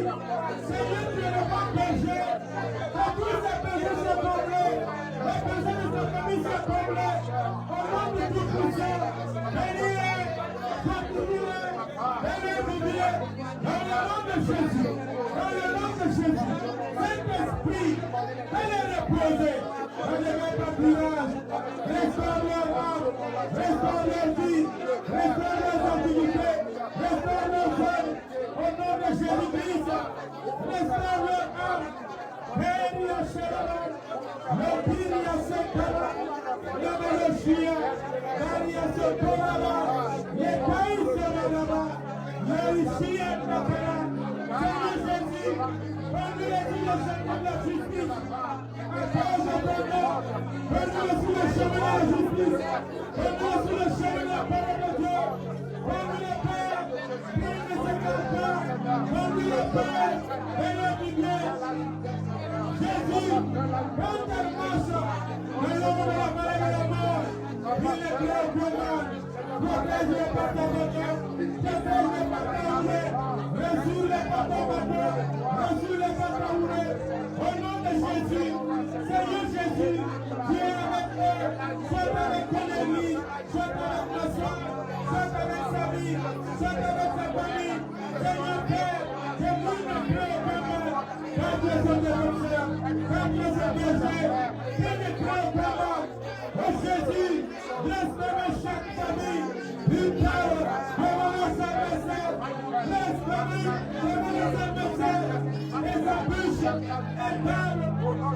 Seigneur, tu es le bon berger. Que tous ces bergers soient comblés. Les bergers de ta famille soient comblés. Au nom de tout puissant, bénis-les. Fortifie-les. Bénis-les. Dans le nom de Jésus. Dans le nom de Jésus. Saint-Esprit, allez reposer. On ne met pas courage. Restaure leur âme. Restaure leur vie. Restaure leurs activités. Restaure leurs âmes. Au nom de Jésus-Christ. Restaure leur âme. Bénis la chaleur. Le pire à ce cara. Le chien. Bénis à ce corps. Les pays seront là-bas. Le chien là-bas. Seigneur Jésus. Prenez les îles de la justice. À cause de ton nom. Prenez-le sur le chemin de la justice. Prenez-le sur le chemin de la parole de Dieu. Prenez-le Père. Prenez ce caractère. Prenez-le Père. Prenez du bien. Jésus, quand elle marche dans l'ombre de la vallée de la mort, il est très global. Protège-les par ta bonheur. Protège-les par ta houlée. Reçois-les par ton bateau. Reçois-les par ta houlée. Au nom de Jésus, Seigneur Jésus, tu es avec eux. Sois avec ton église. Sois avec ma soeur. Sois avec sa vie. Sois avec sa famille. Seigneur Père, que nous ne créons pas mal. Quand tu es son défenseur, quand tu es son berger, que ne créons pas mal. Oh Jésus, laisse tomber chaque famille. Une parole devant les adversaires. Laisse tomber devant les adversaires. Et sa bouche est table.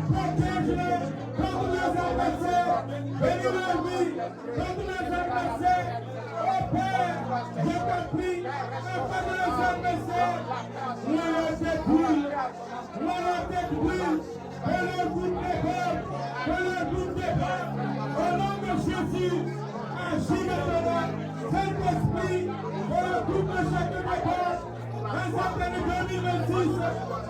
Protège-les contre les adversaires. Bénis leur vie contre les adversaires. Oh Père, je te prie, afin de les adversaires. Moi, leur détruis. Moi, leur détruis. Et leur groupe des peuples. Et leur groupe des peuples. Au nom de Jésus, agis maintenant. Saint-Esprit, pour la coupe de chacun des peuples. Un certain 2026,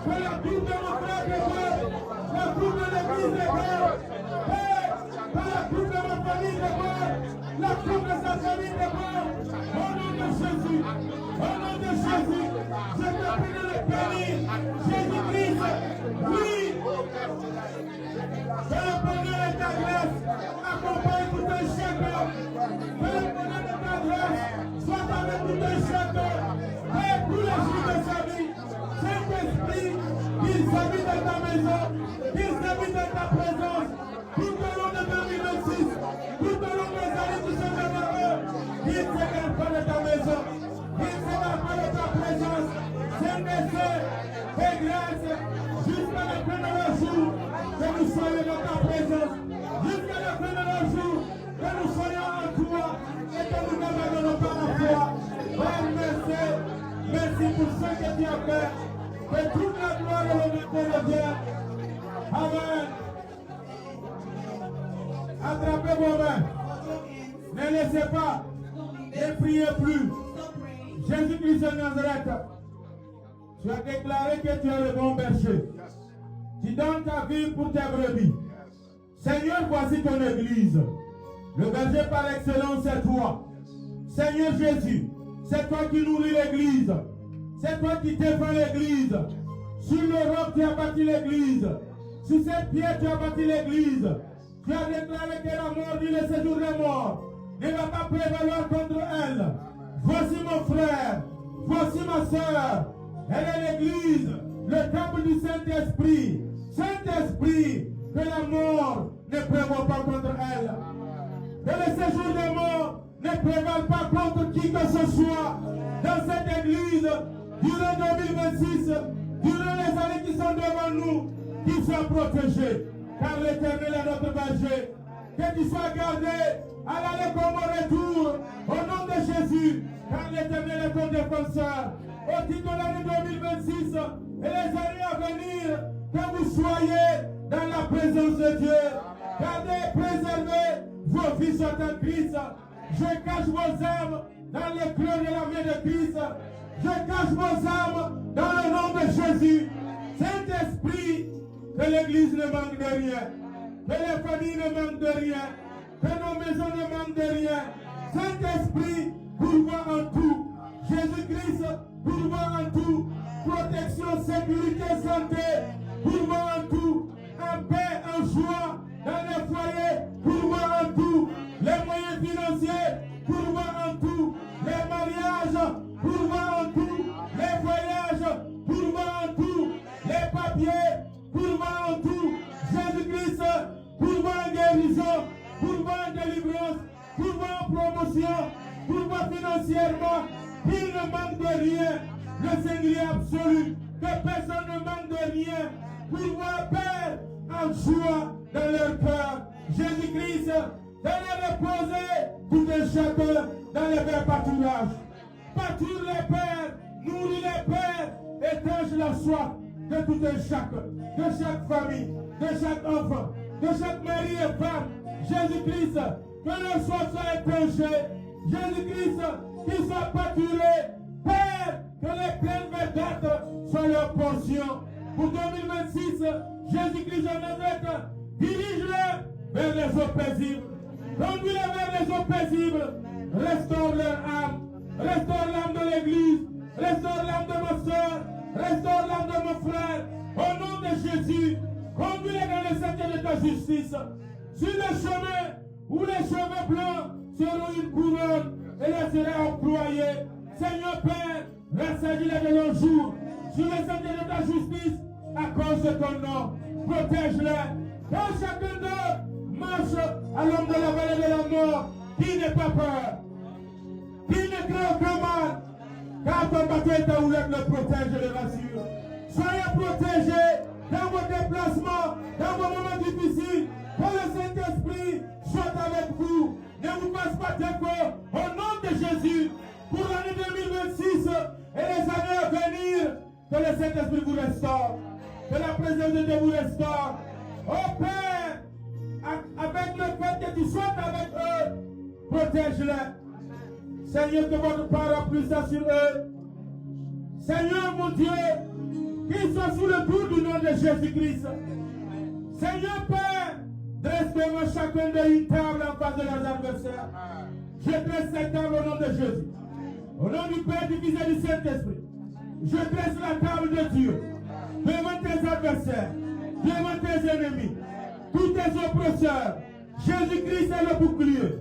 pour la coupe de mon frère des peuples. La coupe de l'église des peuples. Et pour la coupe de ma famille des peuples. La coupe de sa famille des peuples. Au nom de Jésus. Au nom de Jésus. Je te prie de le bénir. Jésus-Christ. Oui. Que le bonheur et ta grâce accompagnent tout un chacun. Que le bonheur et ta grâce soient avec tout un chacun. Et tous les jours de sa vie. Saint-Esprit, qu'il s'habite dans ta maison, qu'il s'habite dans ta présence. Tout au long de 2026, tout au long des années qui sont devant eux, qu'il ne s'égare pas de ta maison, qu'il ne s'égare pas de ta présence. Saint-Esprit, fais grâce jusqu'à la fin de leur jour, que nous soyons dans ta présence. Jusqu'à la fin de leur jour, que nous soyons en toi et que nous n'abandonnons pas la foi. Oh, merci. Merci pour ce que tu as fait. Que toute la gloire et l'honneur te reviennent. Amen. Attrapez vos mains. Ne laissez pas. Ne priez plus. Jésus-Christ de Nazareth. Tu as déclaré que tu es le bon berger. Tu donnes ta vie pour tes brebis. Seigneur, voici ton église. Le berger par excellence, c'est toi. Seigneur Jésus, c'est toi qui nourris l'église. C'est toi qui défends l'église. Sur l'Europe, tu as bâti l'église. Sur cette pierre, tu as bâti l'église. Tu as déclaré que la mort, ni le séjour des morts, ne va pas prévaloir contre elle. Voici mon frère. Voici ma soeur. Elle est l'église, le temple du Saint-Esprit. Saint-Esprit, que la mort ne prévaut pas contre elle. Que le séjour des morts ne prévale pas contre qui que ce soit dans cette église durant 2026, durant les années qui sont devant nous, qu'ils soient protégés. Car l'Éternel est notre berger. Que tu sois gardé à l'aller comme au retour, au nom de Jésus, car l'Éternel est ton défenseur. Au titre de l'année 2026 et les années à venir, que vous soyez dans la présence de Dieu. Gardez, préservez vos vies sont en Christ. Je cache vos âmes dans le creux de la main de Christ. Je cache vos âmes dans le nom de Jésus. Saint-Esprit, que l'Église ne manque de rien. Que les familles ne manquent de rien. Que nos maisons ne manquent de rien. Saint-Esprit, pourvoit en tout. Jésus-Christ, pourvoit en tout. Protection, sécurité, santé, pourvoit en tout. En paix, en joie, dans les foyers, pourvoit en tout. Les moyens financiers, pourvoit en tout. Les mariages, pourvoit en tout. Les voyages, pourvoit en tout. Les papiers, pourvoit en tout. Jésus-Christ, pourvoit en guérison, pourvoit en délivrance, pourvoit en promotion, pourvoit financièrement. Il ne manque de rien. Le Seigneur absolu, que personne ne manque de rien. Pourvoit Père en joie dans leur cœur. Jésus-Christ, venez reposer tout un chacun dans les verts pâturages. Pâture les pères, nourris les pères, étanche la soif de tout un chacun, de chaque famille, de chaque enfant, de chaque mari et femme. Jésus-Christ, que leur soif soit étanchée. Jésus-Christ, qu'ils soient pâturés. Père, que les pleines verdettes soient leur portion. Pour 2026, Jésus-Christ de Nazareth, dirige-les vers les eaux paisibles. Conduis-les vers les eaux paisibles. Restaure leur âme. Restaure l'âme de l'Église. Restaure l'âme de ma soeur. Restaure l'âme de mon frère. Au nom de Jésus, conduis-les dans le sentier de ta justice. Sur le chemin où les cheveux blancs seront une couronne et les seraient employés. Seigneur Père, rassasie-les de nos jours. Sur le sentier de ta justice, à cause de ton nom, protège-les. Quand chacun d'eux marche à l'ombre de la vallée de la mort, qui n'est pas peur, qui ne craint aucun mal, car ton bateau est à ouvert, le protège et le rassure. Soyez protégés dans vos déplacements, dans vos moments difficiles. Que le Saint-Esprit soit avec vous. Ne vous passe pas défaut. Au nom de Jésus, pour l'année 2026 et les années à venir, que le Saint-Esprit vous restaure. Que la présence de Dieu vous restaure. Oh Père, avec le fait que tu sois avec eux, protège-les. Seigneur, que votre parole puisse sur eux. Seigneur mon Dieu, qu'ils soient sous le coup du nom de Jésus-Christ. Seigneur Père, dresse devant chacun de une table en face de leurs adversaires. Je dresse cette table au nom de Jésus. Au nom du Père, du Fils et du Saint-Esprit. Je dresse la table de Dieu devant tes adversaires, devant tes ennemis, tous tes oppresseurs. Jésus-Christ est le bouclier.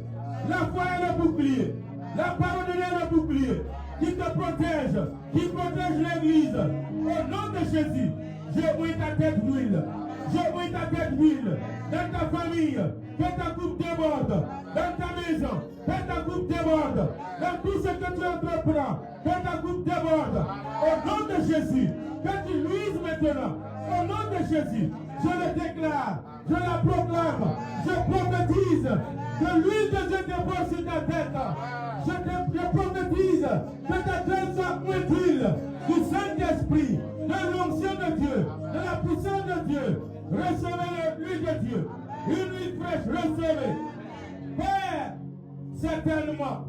La foi est le bouclier. La parole de Dieu est le bouclier. Qui te protège, qui protège l'Église. Au nom de Jésus, je mouille ta tête d'huile. Je mouille ta tête d'huile. Dans ta famille, que ta coupe déborde. Dans ta maison, que ta coupe déborde. Dans tout ce que tu entreprends, que ta coupe déborde. Au nom de Jésus, que tu luises maintenant. Au nom de Jésus, je le déclare, je la proclame, je prophétise que l'huile de Dieu déborde sur ta tête. Je prophétise que ta tête soit pleine d'huile, du Saint-Esprit, de l'onction de Dieu, de la puissance de Dieu. Recevez l'huile de Dieu, une huile fraîche, recevez. Père, certainement,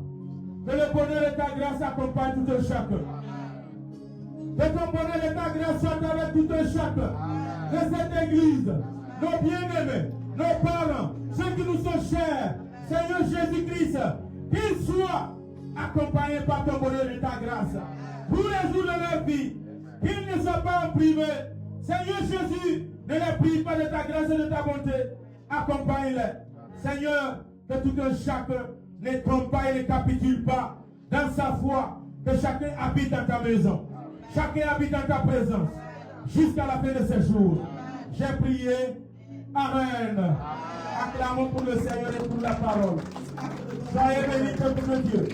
que le bonheur de ta grâce accompagne tout un chacun. Que ton bonheur et ta grâce soient avec tout un chacun de cette église, nos bien-aimés, nos parents, ceux qui nous sont chers, Seigneur Jésus-Christ, qu'ils soient accompagnés par ton bonheur et ta grâce tous les jours de leur vie, qu'ils ne soient pas en privé. Seigneur Jésus, ne les prive pas de ta grâce et de ta bonté, accompagne-les. Seigneur, que tout un chacun ne trompe pas et ne capitule pas dans sa foi, que chacun habite dans ta maison. Chacun habite dans ta présence jusqu'à la fin de ces jours. J'ai prié Amen. Acclamons pour le Seigneur et pour la parole. Soyez bénis, peuple de Dieu.